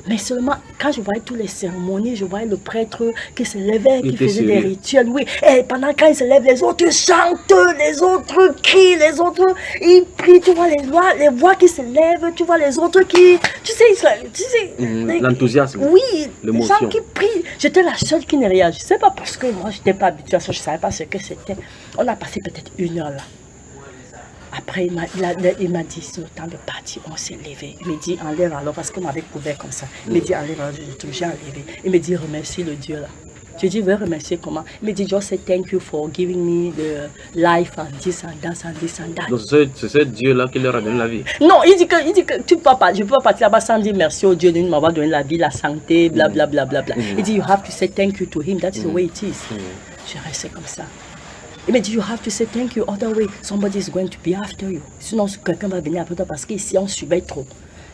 Mais seulement, quand je voyais toutes les cérémonies, je voyais le prêtre qui se levait, qui faisait des rituels. Oui, et pendant quand il se lève, les autres chantent, les autres crient, les autres, ils prient. Tu vois les voix qui se lèvent, tu vois les autres qui... Tu sais l'enthousiasme. Oui, les gens qui prient. J'étais la seule qui ne réagissait pas parce que moi, je n'étais pas habituée à ça, je ne savais pas ce que c'était. On a passé peut-être 1 heure là. Après, il m'a dit, c'est le temps de partir, on s'est levé. Il me dit, enlève alors, parce qu'on m'avait couvert comme ça. Il me dit, enlève alors, j'ai enlevé. Il me dit, remercie le Dieu là. Je dis, veux remercier comment? Il me dit, just say thank you for giving me the life and this and that and this and that. Donc c'est ce Dieu-là qui leur a donné la vie? Non, il dit que tu peux pas, je ne peux pas partir là-bas sans dire merci au Dieu de m'avoir donné la vie, la santé, blablabla. Bla, bla, bla. Il dit, you have to say thank you to him, that's the way it is. Je restais comme ça. Il me dit, you have to say thank you, otherwise somebody is going to be after you. Sinon, quelqu'un va venir après toi parce qu'ici, on surveille trop.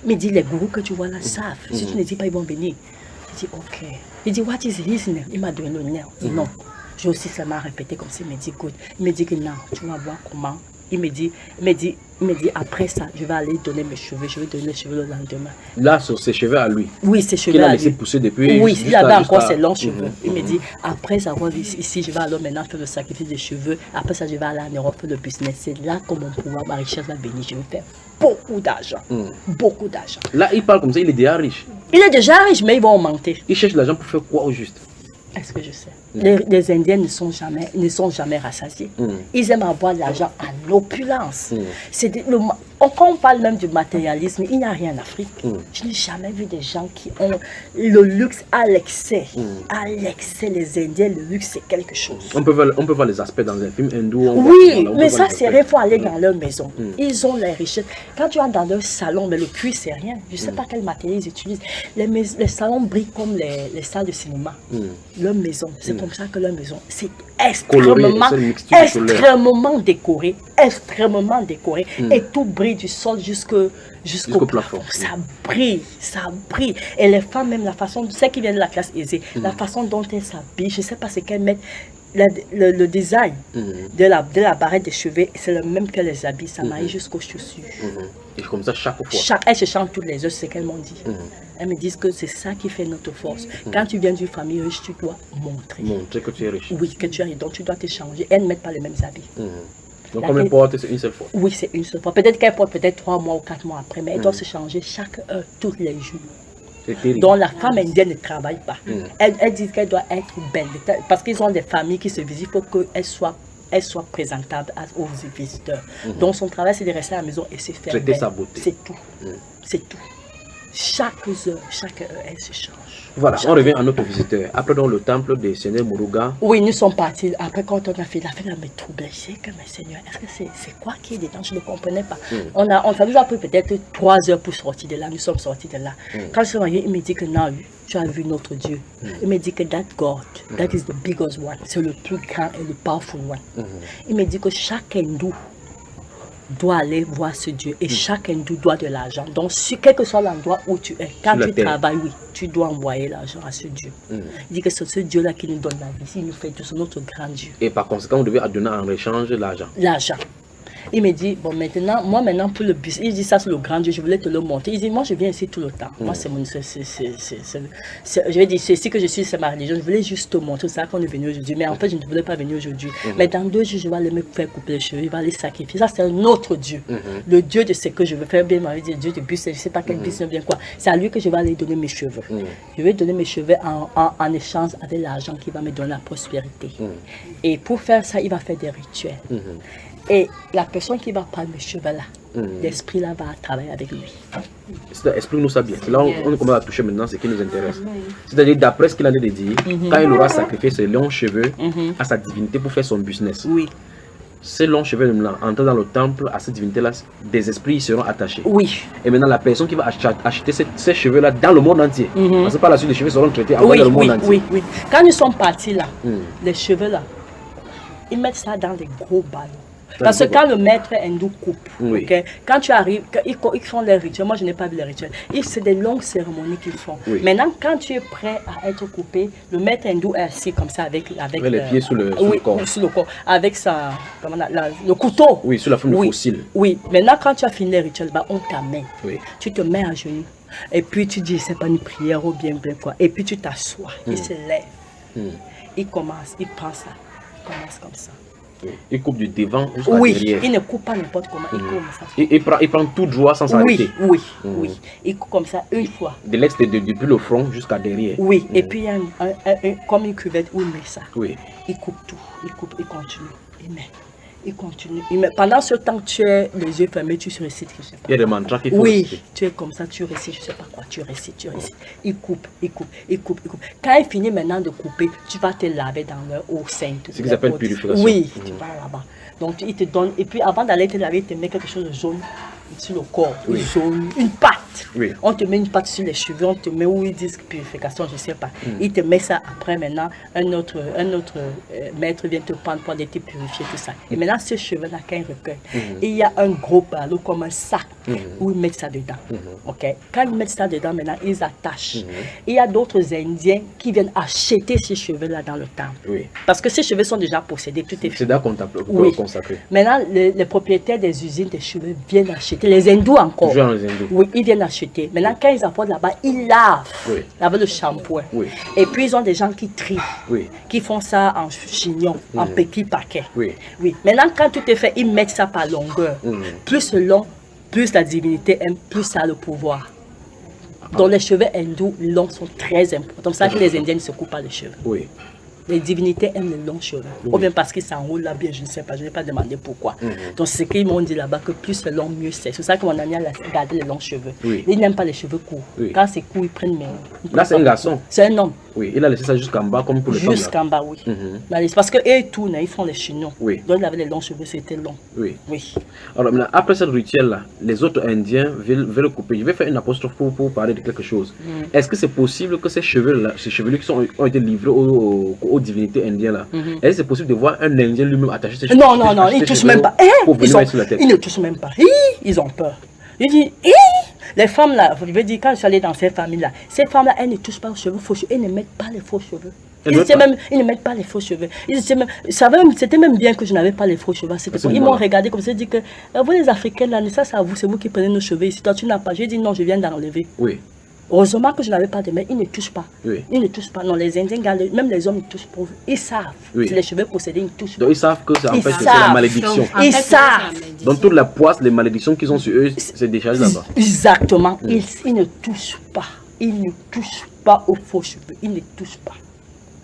Il me dit, les gourous que tu vois là savent. Si tu ne dis pas, ils vont venir. Je dis, ok. Il dit, what is his name? Il m'a donné le nom. Non. J'ai aussi seulement répété comme ça. Il me dit, good. Il me dit que non, tu vas voir comment. Il me dit, après ça, je vais aller donner mes cheveux. Je vais donner les cheveux le lendemain. Là, sur ses cheveux à lui? Oui, ses cheveux à lui. Il a laissé pousser depuis? Oui, il avait encore ses longs cheveux. Il me dit, après avoir ici, je vais alors maintenant faire le sacrifice des cheveux. Après ça, je vais aller en Europe faire le business. C'est là que mon pouvoir, ma richesse va venir. Je vais faire beaucoup d'argent. Beaucoup d'argent. Là, il parle comme ça, il est déjà riche. Il est déjà riche, mais ils vont augmenter. Il cherche l'argent pour faire quoi au juste? Est-ce que je sais? Les Indiens ne sont jamais rassasiés. Ils aiment avoir de l'argent en opulence. Quand on parle même du matérialisme, il n'y a rien en Afrique. Je n'ai jamais vu des gens qui ont le luxe à l'excès. À l'excès, les Indiens, le luxe, c'est quelque chose. On peut voir les aspects dans un film hindou. Oui, mais ça, c'est vrai, il faut aller dans leur maison. Ils ont les richesses. Quand tu entres dans leur salon, mais le cuir, c'est rien. Je ne sais pas quel matériel ils utilisent. Les salons brillent comme les salles de cinéma. Leur maison, c'est comme ça que leur maison, c'est extrêmement décoré. Extrêmement décoré. Et tout brille. brille du sol jusqu'au plafond. Ça brille, ça brille. Et les femmes, même la façon, celles qui viennent de la classe aisée, la façon dont elles s'habillent, je ne sais pas ce qu'elles mettent. Le design de la barrette des cheveux, c'est le même que les habits, ça maille jusqu'aux chaussures. Et comme ça, chaque fois. Elles se chantent toutes les heures, c'est ce qu'elles m'ont dit. Elles me disent que c'est ça qui fait notre force. Quand tu viens d'une famille riche, tu dois montrer. Montrer que tu es riche. Oui, que tu es riche, donc tu dois te changer. Elles ne mettent pas les mêmes habits. Donc comme elles portent, c'est une seule fois. Oui, c'est une seule fois. Peut-être qu'elles portent peut-être 3 mois ou 4 mois après, mais elles doivent se changer chaque heure, tous les jours. Donc la femme indienne ne travaille pas. Elle dit qu'elle doit être belle. Parce qu'ils ont des familles qui se visitent, il faut qu'elle soit présentable aux visiteurs. Donc son travail, c'est de rester à la maison et se faire traiter sa beauté. C'est tout. C'est tout. Chaque heure, elle se change. Voilà, on revient à notre visiteur. Après dans le temple de Seigneur Muruga. Oui, nous sommes partis. Après, quand on a fait la fête, elle m'a troublé. Je sais que, mais Seigneur, est-ce que c'est quoi qui est dedans? Je ne comprenais pas. Ça nous a pris peut-être 3 heures pour sortir de là. Nous sommes sortis de là. Quand je suis arrivé, il me dit que non, tu as vu notre Dieu. Il me dit que that God, that is the biggest one. C'est le plus grand et le powerful one. Il me dit que chaque hindou doit aller voir ce Dieu et chaque hindou doit de l'argent. Donc, quel que soit l'endroit où tu es, quand tu travailles, oui, tu dois envoyer l'argent à ce Dieu. Il dit que c'est ce Dieu-là qui nous donne la vie, il nous fait tout, c'est notre grand Dieu. Et par conséquent, on devait donner en échange l'argent. L'argent. Il me dit, bon maintenant, moi maintenant pour le bus, il dit ça c'est le grand Dieu, je voulais te le montrer. Il dit, moi je viens ici tout le temps. Moi c'est mon, je vais dire, c'est ici que je suis, c'est ma religion. Je voulais juste te montrer, c'est ça qu'on est venu aujourd'hui. Mais en fait, je ne voulais pas venir aujourd'hui. Mais dans 2 jours, je vais aller me faire couper les cheveux, il va aller sacrifier. Ça c'est un autre Dieu. Le Dieu de ce que je veux faire. Bien, m'avait dit, Dieu de bus, je ne sais pas quel bus, bien quoi. C'est à lui que je vais aller donner mes cheveux. Je vais donner mes cheveux en échange avec l'argent qui va me donner la prospérité. Et pour faire ça, il va faire des rituels. Et la personne qui va prendre mes cheveux là, l'esprit là va travailler avec lui. Explique-nous ça bien. C'est là on commence à toucher maintenant ce qui nous intéresse. C'est-à-dire, d'après ce qu'il a dit, quand il aura sacrifié ses longs cheveux à sa divinité pour faire son business, ces longs cheveux entrent dans le temple à cette divinité-là, des esprits seront attachés. Oui. Et maintenant, la personne qui va acheter ces cheveux-là dans le monde entier, parce que par la suite, les cheveux seront traités dans le monde entier. Oui. Quand nous sommes partis là, les cheveux là, ils mettent ça dans des gros ballons. Parce que quand le maître hindou coupe, quand tu arrives, ils font les rituels. Moi, je n'ai pas vu les rituels. C'est des longues cérémonies qu'ils font. Maintenant, quand tu es prêt à être coupé, le maître hindou est assis comme ça avec les pieds sous le corps. Sous le corps. Avec le couteau. Oui, sous la forme de fossile. Oui. Maintenant, quand tu as fini les rituels, on t'amène. Tu te mets à genoux. Et puis tu dis, c'est pas une prière ou bien quoi. Et puis tu t'assois. Il se lève. Il commence, il prend ça. Il commence comme ça. Il coupe du devant jusqu'à derrière. Il ne coupe pas n'importe comment, il coupe ça. Il prend tout droit sans s'arrêter. Oui. Il coupe comme ça une fois. Depuis le front jusqu'à derrière. Oui, et puis il y a comme une cuvette où il met ça. Il coupe tout, il continue, il met. Il continue. Pendant ce temps, tu es les yeux fermés, tu récites, je sais pas. Il y a des mantras qu'il faut réciter. Tu es comme ça, tu récites, je sais pas quoi, tu récites. Il coupe. Quand il finit maintenant de couper, tu vas te laver dans leur eau sainte. C'est ce qu'ils appellent purification. Oui, tu vas là-bas. Donc il te donne, et puis avant d'aller te laver, il te met quelque chose de jaune sur le corps, jaune, une pâte. On te met une pâte sur les cheveux, on te met où ils disent purification, je ne sais pas. Il te met ça après, maintenant, un autre maître vient te prendre pour aller te purifier, tout ça. Et maintenant, ce cheveu-là, quand il recueille, il y a un gros ballon comme un sac où ils mettent ça dedans. Quand ils mettent ça dedans, maintenant, ils attachent. Il y a d'autres Indiens qui viennent acheter ces cheveux-là dans le temple. Parce que ces cheveux sont déjà possédés, tout est fait. C'est déjà consacré. Maintenant, les propriétaires des usines de cheveux viennent acheter. Les hindous encore. Oui, ils viennent acheter. Maintenant, quand ils apportent là-bas, ils lavent avec le shampoing. Et puis, ils ont des gens qui trient, qui font ça en chignon, en petits paquets. Maintenant, quand tout est fait, ils mettent ça par longueur. Plus c'est long, plus la divinité aime, plus ça a le pouvoir. Donc, les cheveux hindous longs sont très importants. C'est ça que les Indiens ne se coupent pas les cheveux. Les divinités aiment les longs cheveux. Ou bien parce qu'ils s'enroulent là bien, je ne sais pas, je n'ai pas demandé pourquoi. Donc c'est ce qu'ils m'ont dit là-bas, que plus c'est long, mieux c'est. C'est ça que mon ami a gardé les longs cheveux. Ils n'aiment pas les cheveux courts. Quand c'est court, ils prennent mes... Là c'est un garçon. C'est un homme. Oui, il a laissé ça jusqu'en bas comme pour les femmes. Jusqu'en bas, oui. Parce qu'eux, ils tournent, ils font les chignons. Oui. Donc, il avait les longs cheveux, c'était long. Oui. Oui. Alors, maintenant, après cette rituel-là, les autres Indiens veulent couper. Je vais faire une apostrophe pour parler de quelque chose. Est-ce que c'est possible que ces cheveux-là, ces chevelus qui ont été livrés aux divinités indiennes-là, est-ce que c'est possible de voir un Indien lui-même attacher ses cheveux? Non, ils ne touchent même pas. Ils ne touchent même pas. Ils ont peur. Ils disent, les femmes là, je veux dire, quand je suis allée dans ces familles-là, ces femmes-là, elles ne touchent pas aux cheveux faux cheveux, elles ne mettent pas les faux cheveux. Ils ne mettent pas les faux cheveux. C'était même bien que je n'avais pas les faux cheveux. Ils m'ont regardé comme ça, ils disent que vous les Africains là, ça c'est à vous, c'est vous qui prenez nos cheveux ici. Toi tu n'as pas. J'ai dit non, je viens d'enlever. Oui. Heureusement que je n'avais pas de main, ils ne touchent pas. Oui. Ils ne touchent pas. Non, les Indiens, même les hommes, ils touchent pas. Ils savent. Oui. Si les cheveux possédés, ils ne touchent pas. Donc ils savent que c'est en fait c'est la malédiction. Ils savent. Donc toute la poisse, les malédictions qu'ils ont sur eux, c'est déchargé là-bas. Exactement. Ils ne touchent pas. Ils ne touchent pas aux faux cheveux. Ils ne touchent pas.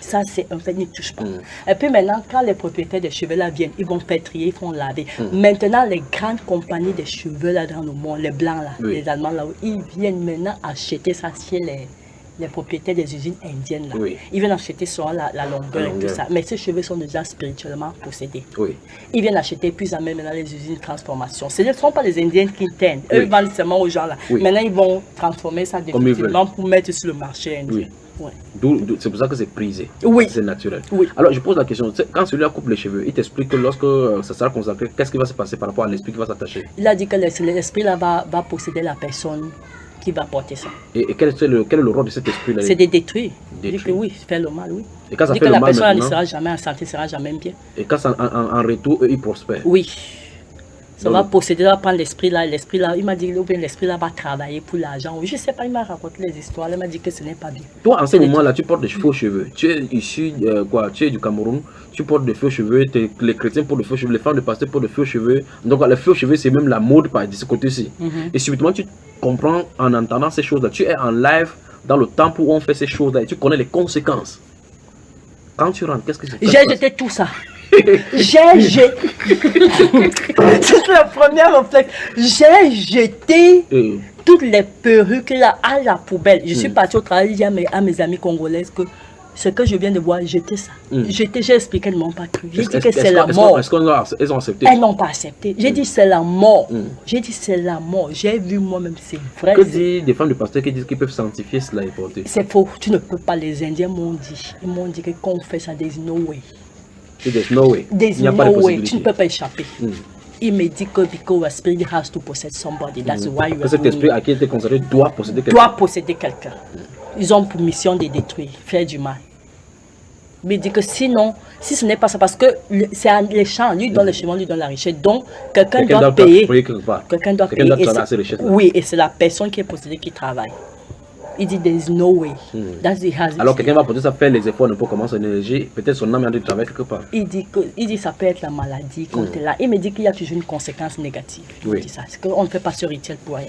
Ça, c'est un fait, ils ne touchent pas. Et puis maintenant, quand les propriétaires des cheveux là viennent, ils vont faire trier, ils font laver. Maintenant, les grandes compagnies de cheveux là dans le monde, les blancs là, les Allemands là, ils viennent maintenant acheter ça chez les propriétaires des usines indiennes là. Ils viennent acheter sur la longueur et tout ça. Mais ces cheveux sont déjà spirituellement possédés. Ils viennent acheter plus à même maintenant les usines de transformation. Ce ne sont pas les Indiens qui tiennent. Eux vendent seulement aux gens là. Maintenant, ils vont transformer ça définitivement pour mettre sur le marché indien. C'est pour ça que c'est prisé. C'est naturel. Alors je pose la question, quand celui-là coupe les cheveux, il t'explique que lorsque ça sera consacré, qu'est-ce qui va se passer par rapport à l'esprit qui va s'attacher? Il a dit que l'esprit là va posséder la personne qui va porter ça. Et quel est le rôle de cet esprit là? C'est de détruire. Il dit que oui, faire le mal, oui. Et quand ça fait le mal, la personne maintenant, ne sera jamais en santé, ne sera jamais bien. Et quand ça, en retour, eux, ils prospèrent. Oui. Ça va posséder, va prendre l'esprit là, il m'a dit que l'esprit là va travailler pour l'argent. Je ne sais pas, il m'a raconté les histoires, il m'a dit que ce n'est pas bien. Toi, en ce moment-là, tu portes des faux cheveux. Tu es issu, tu es du Cameroun, tu portes des faux cheveux, les chrétiens portent des faux cheveux, les femmes de pasteurs portent des faux cheveux. Donc, les faux cheveux, c'est même la mode par de ce côté-ci. Et subitement, tu comprends en entendant ces choses-là. Tu es en live dans le temple où on fait ces choses-là et tu connais les conséquences. Quand tu rentres, qu'est-ce que c'est? J'ai jeté tout ça. C'est la première réflexe. J'ai jeté toutes les perruques là à la poubelle. Je suis partie au travail, j'ai dit à mes amis congolaises que ce que je viens de voir, jeter ça. J'ai expliqué, elles ne m'ont pas cru. J'ai dit que c'est la mort. Est-ce qu'elles ont accepté? Elles n'ont pas accepté. J'ai dit c'est la mort. J'ai dit c'est la mort. J'ai vu moi-même, c'est vrai. Que disent des femmes de pasteurs qui disent qu'ils peuvent sanctifier cela et porter? C'est faux. Tu ne peux pas. Les Indiens m'ont dit. Ils m'ont dit que quand on fait ça, there's no way. There's no way. There's no way. Tu ne peux pas échapper. Il me dit que because a spirit has to possess somebody. That's why you are cet esprit à qui était consacré doit posséder quelqu'un. Doit posséder quelqu'un. Ils ont pour mission de détruire, faire du mal. Mais il dit que sinon, si ce n'est pas ça, parce que c'est les champs, lui donne les chemins, lui donne la richesse. Donc, quelqu'un doit payer. Quelqu'un doit payer. Oui, et c'est la personne qui est possédée qui travaille. Il dit there's no way. Alors quelqu'un va peut-être faire les efforts pour commencer son énergie, peut-être son âme est en train de travailler quelque part. Il dit ça peut être la maladie quand tu es là. Il me dit qu'il y a toujours une conséquence négative. Il dit ça. C'est qu'on ne fait pas ce rituel pour rien.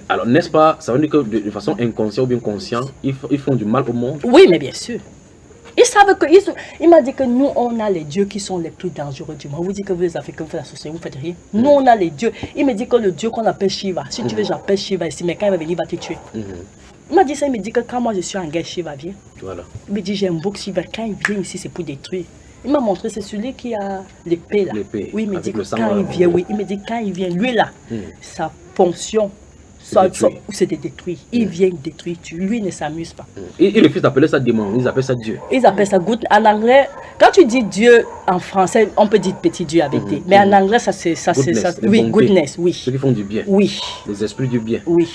Alors n'est-ce pas, ça veut dire que de façon inconsciente ou bien consciente, ils font du mal au monde? Oui, mais bien sûr. Ils savent que, il m'a dit que nous, on a les dieux qui sont les plus dangereux du monde. Vous dites que vous les Africains, vous faites la société, vous ne faites rien. Nous, on a les dieux. Il me dit que le dieu qu'on appelle Shiva, si tu veux, j'appelle Shiva ici, mais quand il va venir, il va te tuer. Il m'a dit ça, il me dit que quand moi je suis en guerre, Shiva vient. Il me dit, j'invoque Shiva, quand il vient ici, c'est pour détruire. Il m'a montré, c'est celui qui a l'épée là. Oui, il me dit que quand il vient, oui, il me dit quand il vient, lui là, sa fonction, c'est de détruire. Il vient détruire, lui ne s'amuse pas. Et le fils d'appeler ça démon, ils appellent ça Dieu. Ils appellent ça good. En anglais, quand tu dis Dieu en français, on peut dire petit Dieu avec D. Mais en anglais, ça c'est ça. Oui, goodness, oui. Ceux qui font du bien. Oui. Les esprits du bien. Oui.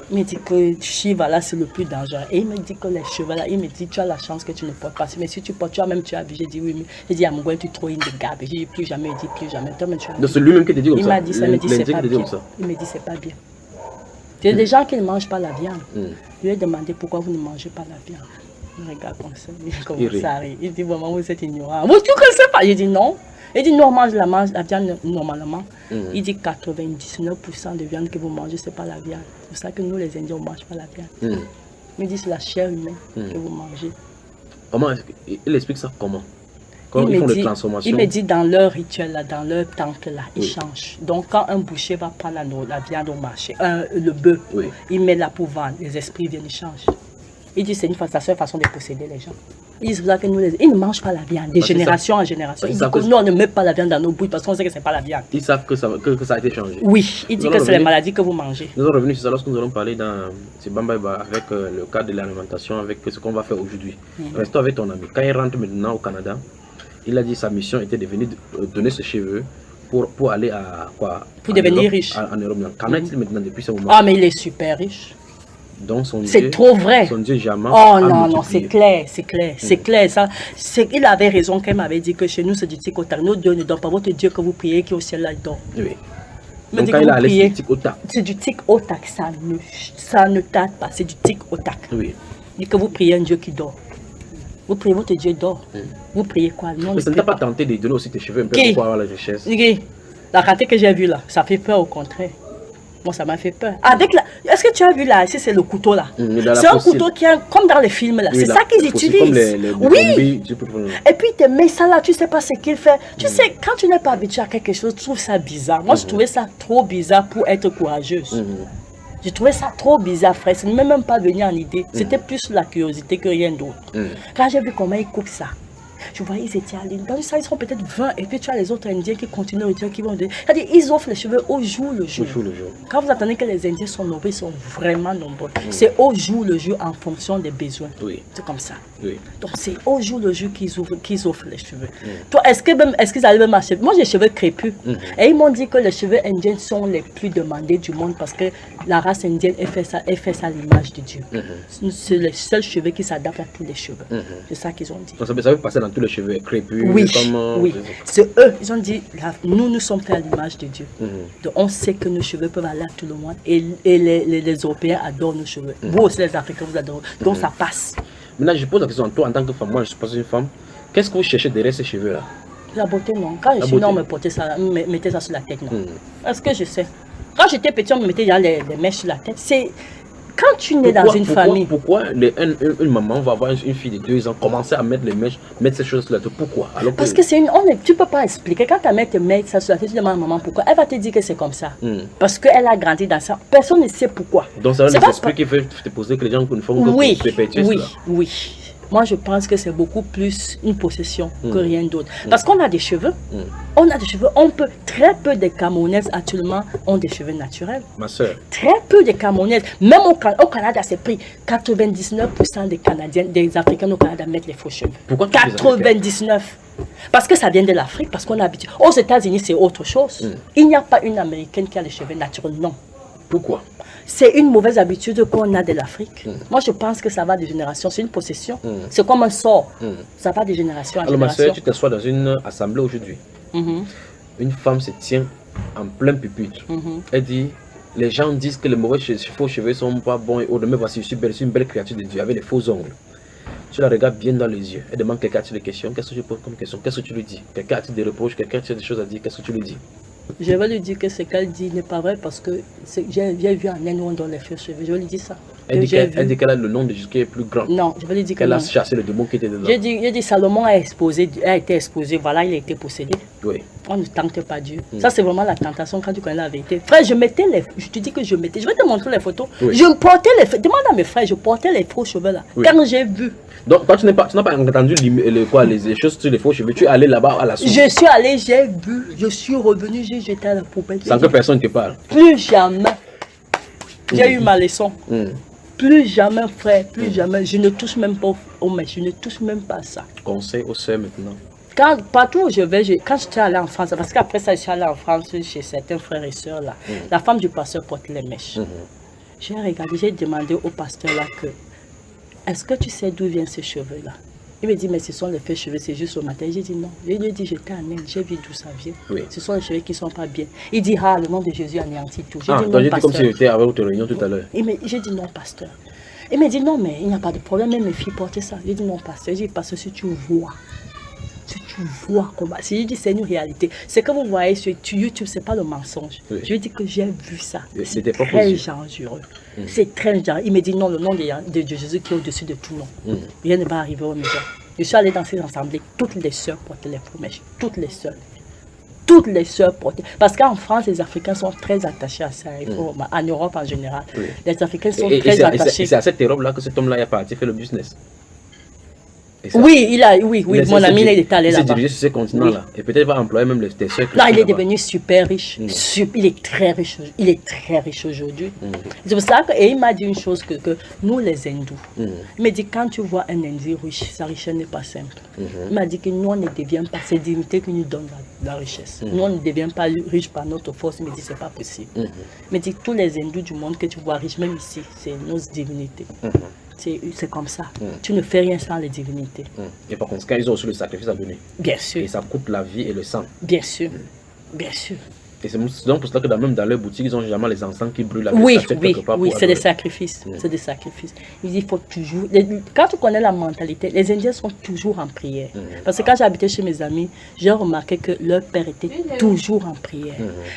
Il me dit que Shiva là c'est le plus dangereux. Et il me dit que les cheveux là, il me dit tu as la chance que tu ne portes pas. Mais si tu portes, tu as vu. J'ai dit oui, mais j'ai dit I'm going to throw in the garbage. J'ai dit plus jamais, il dit plus jamais. Donc c'est lui-même qui te dit comme ça. Il m'a dit ça, il me dit c'est pas bien. Il me dit c'est pas bien. Il y a des gens qui ne mangent pas la viande. Je lui ai demandé pourquoi vous ne mangez pas la viande. Il regarde comme ça, il dit vraiment vous êtes ignorant. Vous ne connaissez pas? J'ai dit non. Il dit non, on mange la viande normalement. Il dit 99% de viande que vous mangez, ce n'est pas la viande. C'est pour ça que nous les Indiens, on ne mange pas la viande. Il dit c'est la chair humaine que vous mangez. Comment il explique ça comment? Ils font des transformations. Il me dit dans leur rituel, là, dans leur temple, là, ils changent. Donc quand un boucher va prendre la viande au marché, le bœuf, il met là pour vendre, les esprits viennent, ils changent. Il dit c'est sa seule façon de posséder les gens. Ils disent que nous, ils ne mangent pas la viande, de génération en génération. Ils disent que nous, on ne met pas la viande dans nos bouilles parce qu'on sait que ce n'est pas la viande. Ils savent que ça a été changé. Oui, ils disent que c'est les maladies que vous mangez. Nous sommes revenus sur ça lorsque nous allons parler dans Bambaïba avec le cadre de l'alimentation, avec ce qu'on va faire aujourd'hui. Restons avec ton ami. Quand il rentre maintenant au Canada, il a dit que sa mission était de venir donner ses cheveux pour aller à quoi? Pour devenir riche. En Europe. Qu'en est-il maintenant depuis ce moment? Ah, mais il est super riche. C'est trop vrai. Son Dieu jamais. Oh non, c'est clair, c'est clair, c'est clair. Ça, il avait raison quand il m'avait dit que chez nous, c'est du tic au tac. Nos dieux ne dort pas. Votre Dieu que vous priez qui est au ciel là, il dort. Oui. Donc quand il a allé tic au tac. C'est du tic au tac, ça ne tâte pas, c'est du tic au tac. Oui. Dit que vous priez un Dieu qui dort. Vous priez votre Dieu dort. Vous priez quoi? Non, mais ça ne t'a pas tenté de donner aussi tes cheveux un peu pour avoir la richesse? La raté que j'ai vue là, ça fait peur au contraire. Bon, ça m'a fait peur. Est-ce que tu as vu là, ici c'est le couteau là? C'est un couteau qui est comme dans les films là. Oui, c'est ça qu'ils utilisent. Comme oui. Et puis tu mets ça là, tu sais pas ce qu'il fait. Tu sais, quand tu n'es pas habitué à quelque chose, tu trouves ça bizarre. Moi, je trouvais ça trop bizarre pour être courageuse. Je trouvais ça trop bizarre, frère. Ça ne m'est même pas venu en idée. C'était plus la curiosité que rien d'autre. Quand j'ai vu comment ils coupent ça, je voyais ils étaient allés. Dans ça, ils seront peut-être 20. Et puis tu as les autres Indiens qui continuent à dire, qui vont dire. C'est-à-dire, ils offrent les cheveux au jour le jour. Quand vous attendez que les Indiens sont nombreux, ils sont vraiment nombreux. C'est au jour le jour en fonction des besoins. C'est comme ça. Donc c'est au jour le jour qu'ils offrent les cheveux. Toi, est-ce qu'ils arrivent à marcher? Moi, j'ai les cheveux crépus. Et ils m'ont dit que les cheveux indiens sont les plus demandés du monde parce que la race indienne elle fait ça à l'image de Dieu. C'est les seuls cheveux qui s'adaptent à tous les cheveux. C'est ça qu'ils ont dit. Donc, ça veut passer dans tous les cheveux crépus. Oui, oui. C'est eux. Ils ont dit, nous sommes faits à l'image de Dieu. Donc on sait que nos cheveux peuvent aller à tout le monde. Et les Européens adorent nos cheveux. Vous aussi, les Africains, vous adorez. Donc ça passe. Maintenant, je pose la question, toi en tant que femme, moi je suis pas une femme, qu'est-ce que vous cherchez derrière ces cheveux-là? La beauté, non. Quand je suis non, on me mettait ça sur la tête, non. Est-ce que je sais? Quand j'étais petit, on me mettait les mèches sur la tête. C'est quand tu nais dans une famille. Pourquoi une maman va avoir une fille de 2 ans, commencer à mettre les mèches, mettre ces choses sur la tête? Pourquoi? Parce que c'est tu ne peux pas expliquer. Quand ta mère te met ça sur la tête, tu demandes à maman pourquoi. Elle va te dire que c'est comme ça. Parce qu'elle a grandi dans ça. Personne ne sait pourquoi. Donc ça va nous expliquer qu'il faut te poser que les gens ne font que perpétuer cela. Oui. Moi, je pense que c'est beaucoup plus une possession que rien d'autre. Parce qu'on a des cheveux. Très peu de Camerounaises actuellement ont des cheveux naturels. Ma soeur. Très peu de Camerounaises. Même au Canada, c'est pris. 99% des Canadiens, des Africains au Canada mettent les faux cheveux. Pourquoi 99%. Parce que ça vient de l'Afrique, parce qu'on a habitué. Aux États-Unis, c'est autre chose. Il n'y a pas une Américaine qui a les cheveux naturels, non. Pourquoi? C'est une mauvaise habitude qu'on a de l'Afrique. Moi, je pense que ça va de génération. C'est une possession. C'est comme un sort. Ça va de génération en génération. Alors, ma soeur, tu t'assois dans une assemblée aujourd'hui. Une femme se tient en plein pupitre. Elle dit, les gens disent que les faux cheveux ne sont pas bons et autres. Mais voici, je suis une belle créature de Dieu avec les faux ongles. Tu la regardes bien dans les yeux. Elle demande quelqu'un a-t-il des questions. Qu'est-ce que je pose comme question? Qu'est-ce que tu lui dis? Quelqu'un a-t-il des reproches? Quelqu'un a-t-il des choses à dire? Qu'est-ce que tu lui dis? Je vais lui dire que ce qu'elle dit n'est pas vrai parce que j'ai vu un Inde où on donne les faux cheveux. Je vais lui dire ça. Elle dit qu'elle a le nom de Jésus qui est plus grand. Non, je vais lui dire qu'elle a chassé le démon qui était dedans. J'ai dit Salomon a été exposé, voilà, il a été possédé. Oui. On ne tente pas Dieu. Ça, c'est vraiment la tentation quand tu connais la vérité. Frère, je te dis que je vais te montrer les photos. Oui. Je portais demande à mes frères, je portais les faux cheveux là. Oui. Quand j'ai vu. Donc, quand tu n'as pas entendu les choses sur les faux cheveux, tu es allé là-bas à la source. Je suis allé, j'ai vu, je suis revenu, j'ai jeté à la poubelle. Sans que personne ne te parle. Plus jamais. J'ai eu ma leçon. Plus jamais, frère, plus jamais. Je ne touche même pas aux mèches, je ne touche même pas à ça. Conseil aux sœurs maintenant. Partout où je vais, quand je suis allé en France, parce qu'après ça, je suis allé en France chez certains frères et sœurs là. La femme du pasteur porte les mèches. J'ai regardé, j'ai demandé au pasteur là que, est-ce que tu sais d'où viennent ces cheveux là? Il me dit, mais ce sont les faits cheveux, c'est juste au matin. J'ai dit non. Je lui ai dit, j'étais en Inde, j'ai vu d'où ça vient. Oui. Ce sont les cheveux qui ne sont pas bien. Il dit, ah, le nom de Jésus anéantit tout. J'ai dit, non, pasteur. Comme si j'étais avec votre réunion tout à l'heure. J'ai dit, non, pasteur. Il m'a dit, non, mais il n'y a pas de problème, même mes filles portent ça. J'ai dit, non, pasteur. J'ai dit, parce que si tu vois comment. Si je dis, c'est une réalité. Ce que vous voyez sur YouTube, ce n'est pas le mensonge. Oui. Je lui ai dit que j'ai vu ça. C'est très dangereux. C'est très dangereux. Il me dit, non, le nom de Jésus qui est au-dessus de tout nom. Rien ne va arriver aux maisons. Je suis allée dans ces assemblées. Toutes les sœurs portent les promesses. Toutes les sœurs. toutes les sœurs portaient. Parce qu'en France, les Africains sont très attachés à ça. En Europe en général, les Africains sont très attachés. C'est à cette Europe-là que cet homme-là est parti faire le business. Oui, mon ami, il est allé là-bas. Il s'est dirigé sur ce continent-là. Et peut-être il va employer même tes soeurs. Là, il est devenu super riche. Il est très riche. Il est très riche aujourd'hui. C'est pour ça qu'il m'a dit une chose que nous, les hindous, il m'a dit quand tu vois un Indien riche, sa richesse n'est pas simple. Il m'a dit que nous, on ne devient pas, c'est divinité qui nous donne la richesse. Nous, on ne devient pas riche par notre force. Il m'a dit c'est pas possible. Il m'a dit tous les hindous du monde que tu vois riches, même ici, c'est nos divinités. C'est comme ça. Tu ne fais rien sans les divinités. Et par conséquent, ils ont aussi le sacrifice à donner. Bien sûr. Et ça coûte la vie et le sang. Bien sûr. Bien sûr. Et c'est donc pour cela que même dans leur boutique, ils ont généralement les encens qui brûlent la vie. Oui, c'est des sacrifices. C'est des sacrifices. Il faut toujours... Quand tu connais la mentalité, les Indiens sont toujours en prière. Parce que quand j'habitais chez mes amis, j'ai remarqué que leur père était toujours en prière.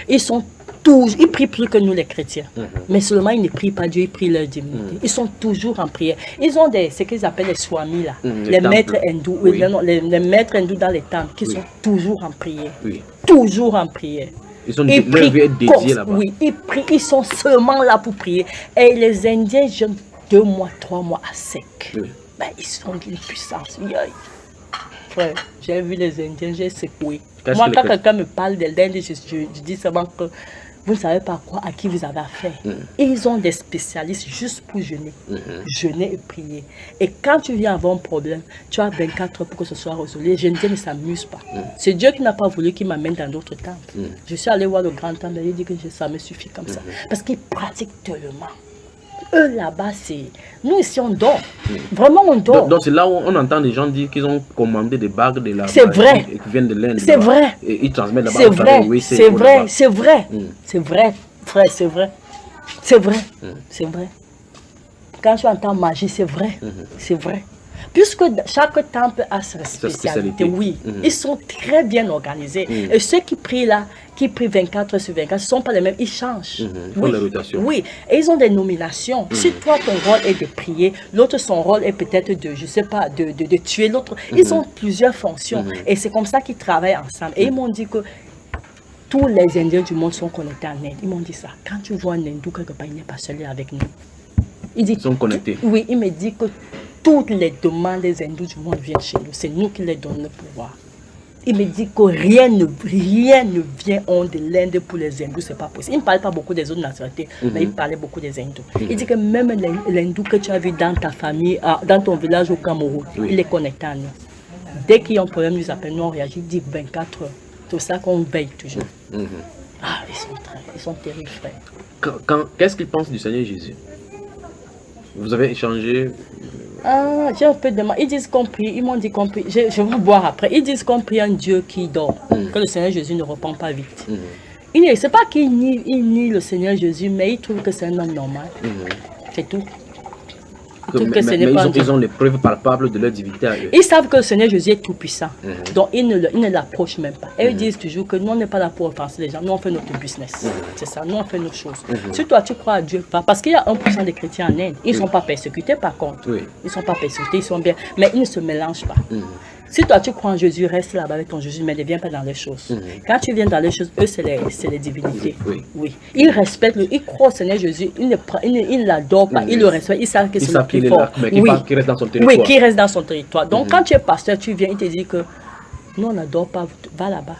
Ils prient plus que nous les chrétiens. Mais seulement ils ne prient pas Dieu, ils prient leur divinité. Ils sont toujours en prière. Ils ont ce qu'ils appellent les swamis là. Les maîtres hindous. Les maîtres hindous dans les temples qui sont toujours en prière. Toujours en prière. Ils prient dédiés là-bas. Oui, ils prient, ils sont seulement là pour prier. Et les Indiens jeûnent 2 mois, 3 mois à sec. Ben, ils sont d'une puissance. Frère, j'ai vu les Indiens, j'ai secoué. Moi, quand quelqu'un me parle de l'Inde, je dis seulement que vous ne savez pas à qui vous avez affaire. Ils ont des spécialistes juste pour jeûner. Jeûner et prier. Et quand tu viens avoir un problème, tu as 24 heures pour que ce soit résolu. Les Indiens ne s'amusent pas. C'est Dieu qui n'a pas voulu qu'il m'amène dans d'autres temples. Je suis allé voir le grand temple et il dit que ça me suffit comme ça. Parce qu'ils pratiquent tellement. Eux là-bas, c'est... Nous ici, on dort. Vraiment, on dort. Donc c'est là où on entend des gens dire qu'ils ont commandé des bagues de la... C'est vrai. Qui viennent de l'Inde. C'est vrai. Et ils transmettent là-bas. C'est vrai. C'est vrai. C'est vrai. C'est vrai, frère, c'est vrai. C'est vrai. C'est vrai. Quand tu entends magie, c'est vrai. C'est vrai. Puisque chaque temple a sa spécialité, oui. Ils sont très bien organisés. Et ceux qui prient là, qui prient 24 heures sur 24, ce ne sont pas les mêmes, ils changent. Oui. La rotation. Oui, et ils ont des nominations. Si toi, ton rôle est de prier, l'autre, son rôle est peut-être de, je sais pas, de tuer l'autre. Ils ont plusieurs fonctions. Et c'est comme ça qu'ils travaillent ensemble. Et ils m'ont dit que tous les Indiens du monde sont connectés en Inde. Ils m'ont dit ça. Quand tu vois un hindou quelque part, il n'est pas seul avec nous. Ils sont connectés. Oui, il me dit que toutes les demandes des hindous du monde viennent chez nous. C'est nous qui les donnons le pouvoir. Il me dit que rien ne vient de l'Inde pour les hindous, c'est pas possible. Il ne parlait pas beaucoup des autres nationalités, mais il parlait beaucoup des hindous. Il dit que même les hindous que tu as vu dans ta famille, dans ton village au Cameroun, il les connecte à nous. Dès qu'il y a un problème, ils appellent, nous on réagit, il dit 24 heures. C'est pour ça qu'on veille toujours. Ah, ils sont terribles, frère. Qu'est-ce qu'ils pensent du Seigneur Jésus? Vous avez échangé? J'ai un peu de mal. Ils disent qu'on prie, ils m'ont dit qu'on prie. Je vais voir après. Ils disent qu'on prie un Dieu qui dort, que le Seigneur Jésus ne répond pas vite. C'est pas qu'ils nient le Seigneur Jésus, mais ils trouvent que c'est un homme normal. C'est tout. Ils ont les preuves palpables de leur divinité à eux. Ils savent que le Seigneur Jésus est tout puissant. Donc ils ne l'approchent même pas. Et ils disent toujours que nous on n'est pas là pour offenser les gens. Nous on fait notre business. C'est ça, nous on fait nos choses. Si toi tu crois à Dieu, parce qu'il y a 1% des chrétiens en Inde, ils ne sont pas persécutés par contre. Ils ne sont pas persécutés, ils sont bien. Mais ils ne se mélangent pas. Si toi tu crois en Jésus, reste là-bas avec ton Jésus, mais ne viens pas dans les choses. Quand tu viens dans les choses, eux c'est les divinités. Oui. Ils respectent, ils croient au Seigneur Jésus, ils ne l'adorent pas, ils le respectent, ils savent que c'est le plus fort. Qui reste dans son territoire. Oui, qui reste dans son territoire. Donc quand tu es pasteur, tu viens, il te dit que nous on n'adore pas, va là-bas.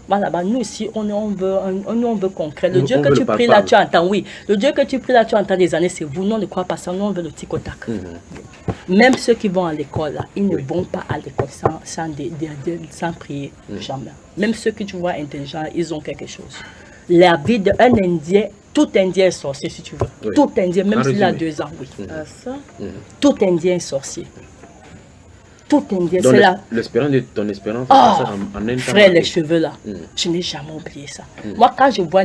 Va là-bas. Nous ici, on veut concret. Le Dieu que tu pries là, tu entends, oui. Le Dieu que tu pries là, tu entends des années, c'est vous. Nous on ne croit pas ça, nous on veut le tic-au-tac. Même ceux qui vont à l'école, là, ils ne vont pas à l'école sans prier, jamais. Même ceux que tu vois intelligents, ils ont quelque chose. La vie d'un Indien, tout Indien est sorcier, si tu veux. Tout Indien, même s'il a 2 ans, oui. Tout Indien est sorcier. Tout Indien, c'est là. L'espérance de ton espérance, en Inde. Frère, les cheveux là, je n'ai jamais oublié ça. Moi, quand je vois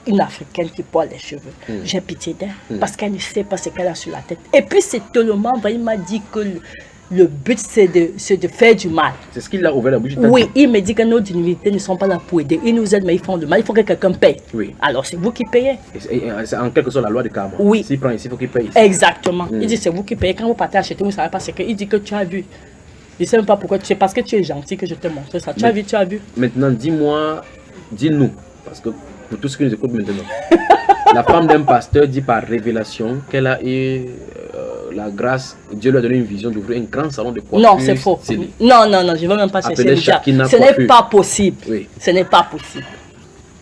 une Africaine qui porte les cheveux, j'ai pitié d'elle, parce qu'elle ne sait pas ce qu'elle a sur la tête. Et puis c'est tellement vrai, il m'a dit que le but c'est de faire du mal. C'est ce qu'il a ouvert la bouche. Oui, il me dit que nos divinités ne sont pas là pour aider. Ils nous aident, mais ils font du mal. Il faut que quelqu'un paye. Alors c'est vous qui payez. C'est en quelque sorte la loi de karma. Oui. S'il prend ici, il faut qu'il paye. Exactement. Il dit c'est vous qui payez. Quand vous partez acheter, vous ne savez pas ce que. Il dit que tu as vu. Je ne sais même pas pourquoi. C'est parce que tu es gentil que je te montre ça. Tu as vu, tu as vu. Maintenant, dis-moi, dis-nous, parce que pour tous ceux qui nous écoutent maintenant, la femme d'un pasteur dit par révélation qu'elle a eu la grâce, Dieu lui a donné une vision d'ouvrir un grand salon de coiffure. Non, c'est faux. Non, non, non, je ne veux même pas chercher déjà. Ce n'est pas possible. Oui. Ce n'est pas possible.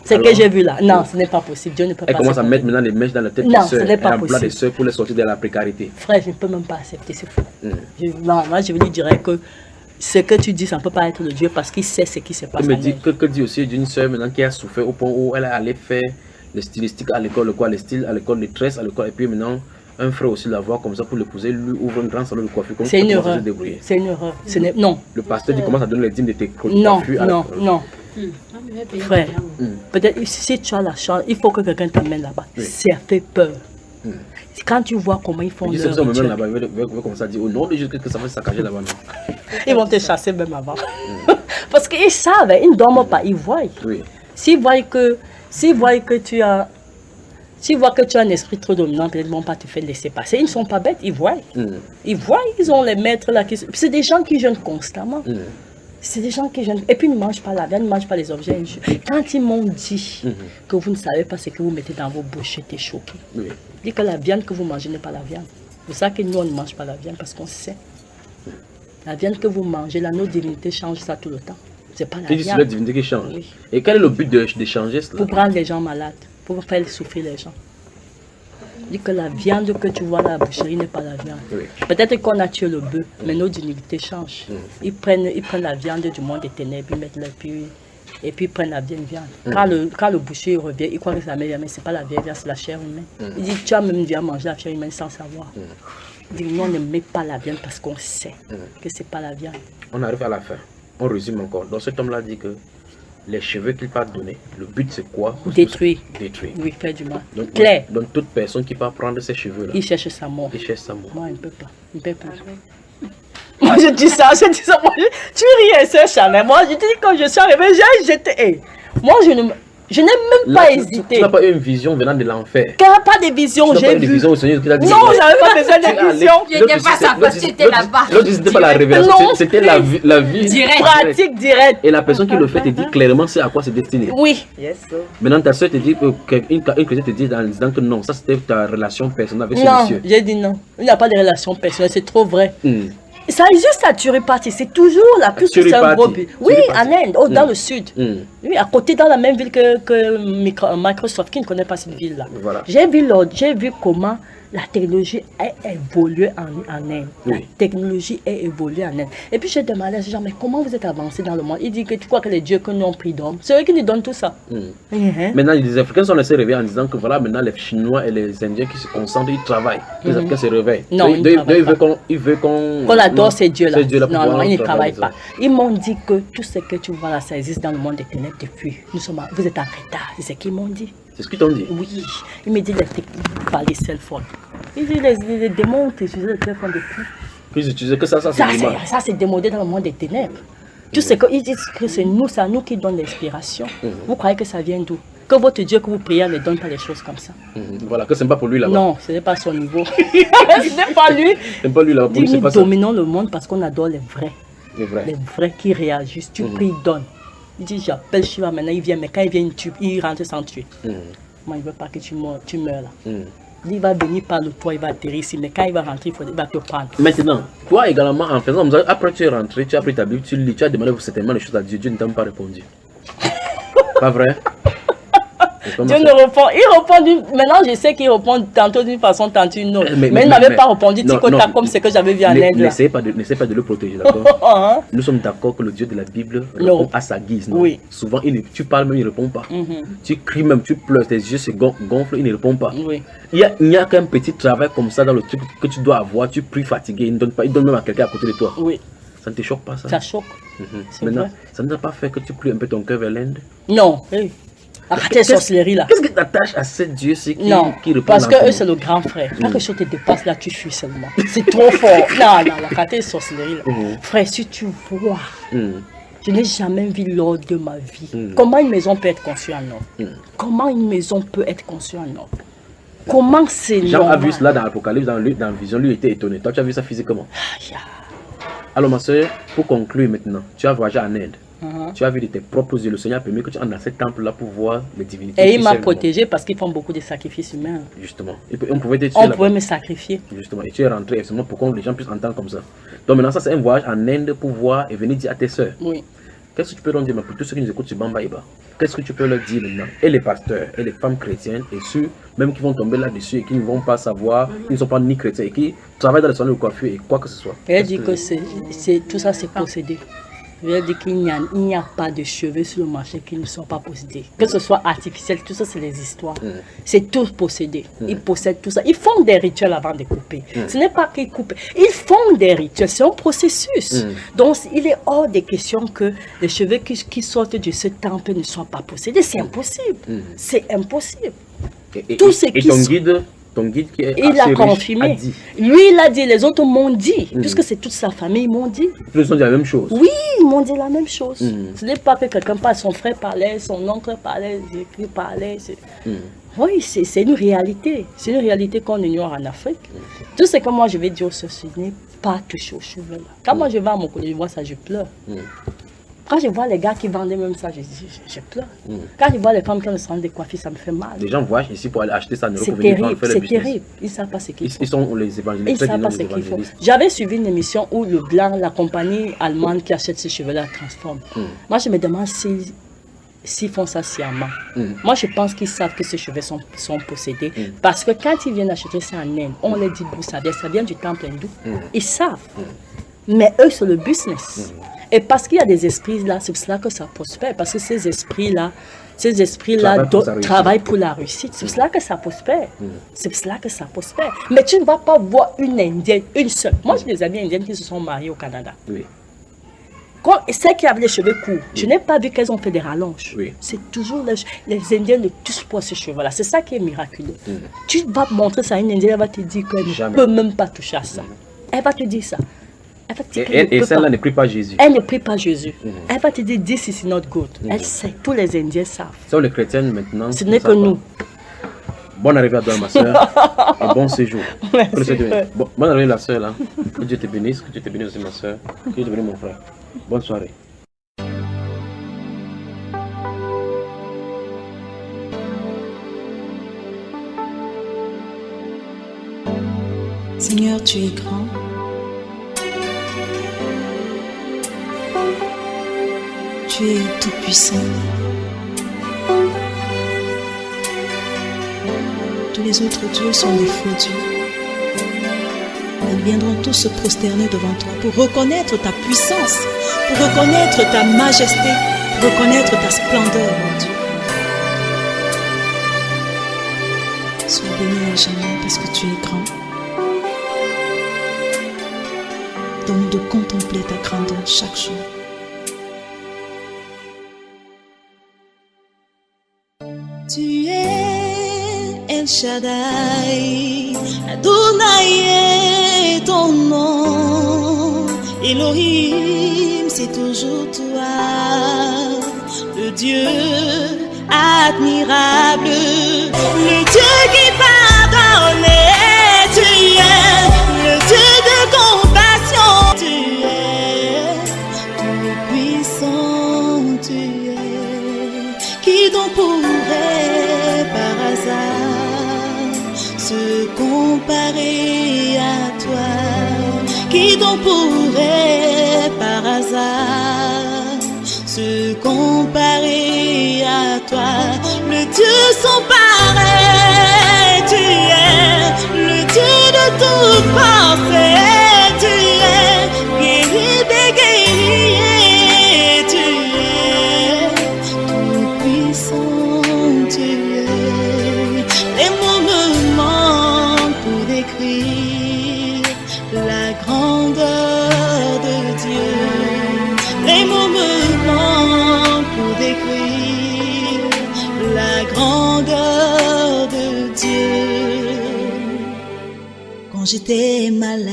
C'est que j'ai vu là. Non, ce n'est pas possible. Dieu ne peut pas. Elle commence à mettre maintenant les mèches dans la tête des sœurs. Ce n'est pas possible. Des sœurs pour les sortir de la précarité. Frère, je ne peux même pas accepter, c'est faux. Non, moi je lui dirais que ce que tu dis, ça ne peut pas être le Dieu parce qu'il sait ce qui se passe. Que dit aussi d'une sœur maintenant qui a souffert au point où elle est allée faire le stylistique à l'école, le style à l'école, les tresses à l'école, et puis maintenant un frère aussi la voit comme ça pour l'épouser, lui ouvre un grand salon de coiffure. C'est une erreur. C'est une erreur. Non. Le pasteur dit commence à donner les dîmes de tes coiffures. Non, non. Frère, peut-être si tu as la chance, il faut que quelqu'un t'amène là-bas. Ça fait peur. Quand tu vois comment ils font leur rituel. Même là-bas, ils vont commencer à dire au nom de Jésus que ça va saccager là-bas. Ils vont te chasser même avant. Parce qu'ils savent, ils ne dorment pas, ils voient. S'ils voient que tu as... S'ils voient que tu as un esprit trop dominant, peut-être ils ne vont pas te faire laisser passer. Ils ne sont pas bêtes, ils voient. Ils voient, ils ont les maîtres là. C'est des gens qui jeûnent constamment. C'est des gens qui jeûnent. Et puis ils ne mangent pas la viande, ils ne mangent pas les objets. Quand ils m'ont dit que vous ne savez pas ce que vous mettez dans vos bouches, j'étais choqué. Dit que la viande que vous mangez n'est pas la viande. C'est pour ça que nous, on ne mange pas la viande parce qu'on sait. La viande que vous mangez, là, nos divinités changent ça tout le temps. C'est pas la viande. C'est la divinité qui change. Oui. Et quel est le but de changer cela? Pour prendre les gens malades, pour faire souffrir les gens. Dit que la viande que tu vois à la boucherie n'est pas la viande. Peut-être qu'on a tué le bœuf, mais nos divinités changent. Ils prennent la viande du monde des ténèbres, ils mettent et puis ils prennent la vieille viande. Quand le boucher revient, il croit que c'est la meilleure viande, mais ce n'est pas la vieille viande, c'est la chair humaine. Il dit, tu as même bien manger la chair humaine sans savoir. Il dit, non, on ne met pas la viande parce qu'on sait que ce n'est pas la viande. On arrive à la fin. On résume encore. Donc cet homme-là dit que les cheveux qu'il part donner, le but c'est quoi? Détruire. Détruire. Oui, faire du mal. Donc, clair. Donc toute personne qui part prendre ces cheveux-là, il cherche sa mort. Il cherche sa mort. Moi, il ne peut pas. Il ne peut pas. Moi, je dis ça. Moi, tu ris, c'est Chanel. Moi, je dis quand je suis arrivé, j'étais. Moi, je n'ai même pas hésité. Tu n'as pas eu une vision venant de l'enfer. Pas de vision, j'ai vu. Vision au Seigneur qui t'a dit. Non, je n'avais pas besoin de vision. Je n'étais pas ça parce que c'était là-bas. L'autre, c'était pas la révélation, c'était la vie directe. Pratique directe. Et la personne qui le fait te dit clairement c'est à quoi c'est destiné. Oui. Maintenant, ta soeur te dit, une chrétienne te dit en disant que non, ça c'était ta relation personnelle avec ce monsieur. Non, j'ai dit non. Il n'y a pas de relation personnelle, c'est trop vrai. Ça existe à Turipati, c'est toujours la plus c'est un gros but. Oui, en Inde, dans le sud. Oui, à côté, dans la même ville que Microsoft, qui ne connaît pas cette ville-là. Voilà. J'ai vu comment la technologie a évolué en Inde. La technologie a évolué en Inde. Et puis j'ai demandé à ces gens, mais comment vous êtes avancé dans le monde? Il dit que tu crois que les dieux que nous ont pris d'hommes, c'est eux qui nous donnent tout ça. Maintenant, les Africains sont laissés réveiller en disant que voilà, maintenant les Chinois et les Indiens qui se concentrent, ils travaillent. Les Africains se réveillent. Non, ils veulent qu'on adore ces dieux-là. Non, ils ne travaillent pas. Ils m'ont dit que tout ce que tu vois là, ça existe dans le monde des ténèbres depuis. Vous êtes en retard, c'est ce qu'ils m'ont dit. C'est ce qu'ils t'ont dit? Oui. Ils me disent les techniques par les cell phones. Ils disent les démons utilisaient le téléphone depuis. Ils utilisaient que ça c'est démodé dans le monde des ténèbres. Tout ce qu'ils disent que c'est nous qui donnons l'inspiration. Vous croyez que ça vient d'où? Que votre Dieu que vous priez ne donne pas des choses comme ça. Voilà, que ce n'est pas pour lui là-bas. Non, ce n'est pas son niveau. Ce n'est pas lui. Ce n'est pas lui là-bas. Nous dominons le monde parce qu'on adore les vrais. Les vrais qui réagissent. Tu pries, donne. Il dit, j'appelle Shiva, maintenant il vient, mais quand il vient, il rentre sans tuer. Moi, il ne veut pas que tu meurs là. Il va venir par le toit, il va atterrir ici, mais quand il va rentrer, il va te prendre. Maintenant, toi également, en faisant, après tu es rentré, tu as pris ta Bible, tu lis, tu as demandé certainement les choses à Dieu, Dieu ne t'a pas répondu. Pas vrai? Dieu ne répond. Il répond maintenant, je sais qu'il répond tantôt d'une façon, tantôt d'une autre. Mais il n'avait pas répondu ticota comme ce que j'avais vu en Inde. N'essayez pas de le protéger, d'accord? Nous sommes d'accord que le Dieu de la Bible répond à sa guise. Non? Oui. Souvent, tu parles même, il ne répond pas. Tu cries même, tu pleures, tes yeux se gonflent, il ne répond pas. Oui. Il n'y a qu'un petit travail comme ça dans le truc que tu dois avoir. Tu pries fatigué, il ne donne pas, il donne même à quelqu'un à côté de toi. Oui. Ça ne te choque pas ça? Ça choque. Maintenant, ça ne t'a pas fait que tu plies un peu ton cœur vers l'Inde? Non. Arrêtez la sorcellerie là. Qu'est-ce que tu t'attaches à ce Dieu qui répond? Parce que eux c'est le grand frère. Quand quelque chose te dépasse là, tu fuis seulement. C'est trop fort. Non, arrêtez la sorcellerie là. Frère, si tu vois, je n'ai jamais vu l'or de ma vie. Comment une maison peut être conçue en or? Comment une maison peut être conçue en or? Comment c'est normal? Jean a vu cela dans l'Apocalypse, dans la vision, lui était étonné. Toi, tu as vu ça physiquement? Alors ma soeur, pour conclure maintenant, tu as voyagé en Inde. Tu as vu de tes propres yeux, le Seigneur a permis que tu entres dans ce temple-là pour voir les divinités. Et il m'a protégé parce qu'ils font beaucoup de sacrifices humains. Justement. On pouvait me sacrifier. Justement. Et tu es rentré justement pour que les gens puissent entendre comme ça. Donc maintenant, ça c'est un voyage en Inde pour voir et venir dire à tes soeurs. Oui. Qu'est-ce que tu peux leur dire pour tous ceux qui nous écoutent sur Bambaïba? Qu'est-ce que tu peux leur dire maintenant? Et les pasteurs, et les femmes chrétiennes, et ceux même qui vont tomber là-dessus et qui ne vont pas savoir, qui ne sont pas ni chrétiens et qui travaillent dans le salon de coiffure et quoi que ce soit. Elle dit que tout ça c'est possédé. Je veux dire qu'il n'y a pas de cheveux sur le marché qui ne sont pas possédés. Que ce soit artificiel, tout ça c'est les histoires. C'est tout possédé. Ils possèdent tout ça. Ils font des rituels avant de couper. Ce n'est pas qu'ils coupent. Ils font des rituels. C'est un processus. Donc il est hors des questions que les cheveux qui sortent de ce temple ne soient pas possédés. C'est impossible. C'est impossible. Tout ce qui ton guide qui est il a confirmé. Lui, il a dit, les autres m'ont dit, puisque c'est toute sa famille, ils m'ont dit. Ils ont dit la même chose. Oui, ils m'ont dit la même chose. Ce n'est pas que quelqu'un parle, son frère parlait, son oncle parlait, il parlait. Oui, c'est une réalité. C'est une réalité qu'on ignore en Afrique. Tout ce que moi je vais dire aux ce n'est pas toucher aux cheveux là. Quand moi je vais à mon collège, je vois ça, je pleure. Quand je vois les gars qui vendaient même ça, je pleure. Quand je vois les femmes qui ont le salon de coiffure, ça me fait mal. Les gens voyagent ici pour aller acheter ça. C'est terrible, c'est terrible. Ils ne savent pas ce qu'ils font. Ils sont les évangélistes. Ils ne savent pas ce qu'ils font. J'avais suivi une émission où le blanc, la compagnie allemande qui achète ces cheveux-là, transforme. Moi, je me demande s'ils font ça sciemment. Moi, je pense qu'ils savent que ces cheveux sont possédés. Parce que quand ils viennent acheter ça en Inde, on les dit d'où ça vient du temple hindou. Ils savent. Mais eux, c'est le business. Et parce qu'il y a des esprits là, c'est pour cela que ça prospère. Parce que ces esprits-là travaillent pour la réussite. C'est pour cela que ça prospère. C'est pour cela que ça prospère. Mais tu ne vas pas voir une Indienne, une seule. Moi, j'ai des amis indiennes qui se sont mariées au Canada. Oui. Celles qui avaient les cheveux courts, je n'ai pas vu qu'elles ont fait des rallonges. Oui. C'est toujours les Indiens ne touchent pas ces cheveux-là. C'est ça qui est miraculeux. Tu vas montrer ça à une Indienne, elle va te dire qu'elle ne peut même pas toucher à ça. Elle va te dire ça. Et celle-là ne prie pas Jésus. Elle ne prie pas Jésus. Elle va te dire, this is not good. Elle sait, tous les Indiens savent. Ce sont les chrétiens maintenant. Ce n'est que nous. Bonne arrivée à toi, ma soeur. Et bon séjour. Merci. Bonne arrivée, la soeur. Là. Que Dieu te bénisse. Que Dieu te bénisse aussi, ma soeur. Que Dieu te bénisse, mon frère. Bonne soirée. Seigneur, tu es grand. Tu es tout puissant. Tous les autres dieux sont des faux dieux. Ils viendront tous se prosterner devant toi pour reconnaître ta puissance, pour reconnaître ta majesté, pour reconnaître ta splendeur, mon Dieu. Sois béni à jamais parce que tu es grand. Donne-nous de contempler ta grandeur chaque jour. Tu es El Shaddai, Adonai est ton nom, Elohim c'est toujours toi, le Dieu admirable, le Dieu qui pardonne, tu es le Dieu de compassion, tu es tout puissant, tu es, qui donc pourrait par hasard se comparer à toi, qui donc pourrait par hasard se comparer à toi, le Dieu sans pareil, tu es le Dieu de toute pensée, tu es guéri des guerriers, tu es tout puissant, tu es, les mots me manquent pour décrire la grandeur de Dieu, les mots me manquent pour décrire la grandeur de Dieu. Quand j'étais malade,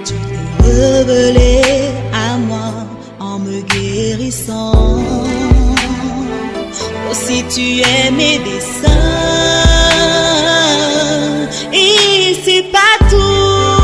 tu t'es révélé à moi en me guérissant. Aussi tu es mes desseins, et c'est pas tout.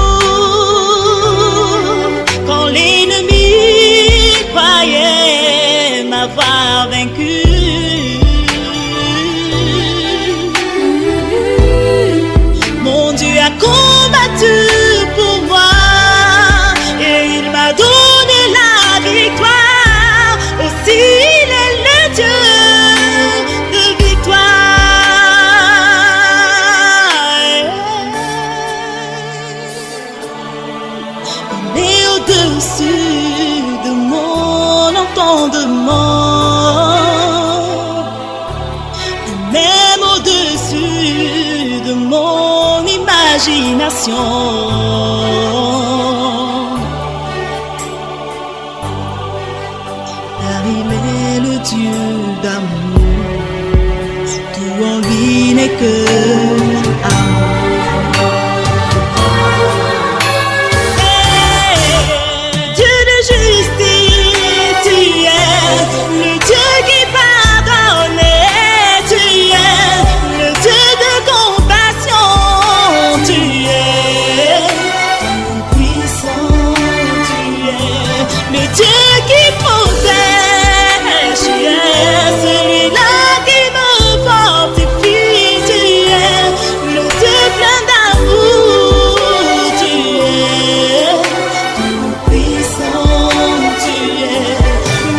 Car il est le Dieu d'amour, tout en lui n'est que amour. Dieu de justice, tu es le Dieu qui pardonne, tu es le Dieu de compassion, tu es puissant, tu es le Dieu qui protège, tu es celui-là qui me fortifie, tu es le Dieu plein d'amour, tu es tout puissant, tu es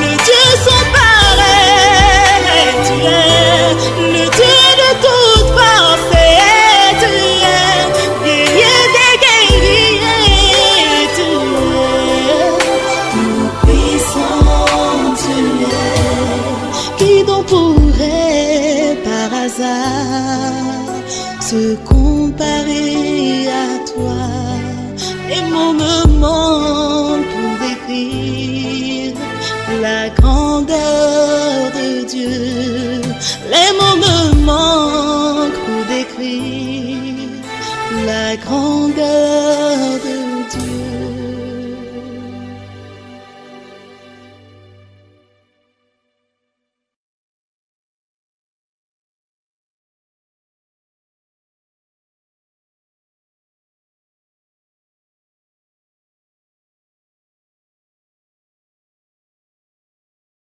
le Dieu sans pareil, tu es le Dieu de toute force, tu es guerrier des guerriers, tu es tout puissant, tu es. Qui donc pourrait par hasard se comparer à toi? Les mots me manquent pour décrire la grandeur de Dieu. Les mots me manquent pour décrire la grandeur de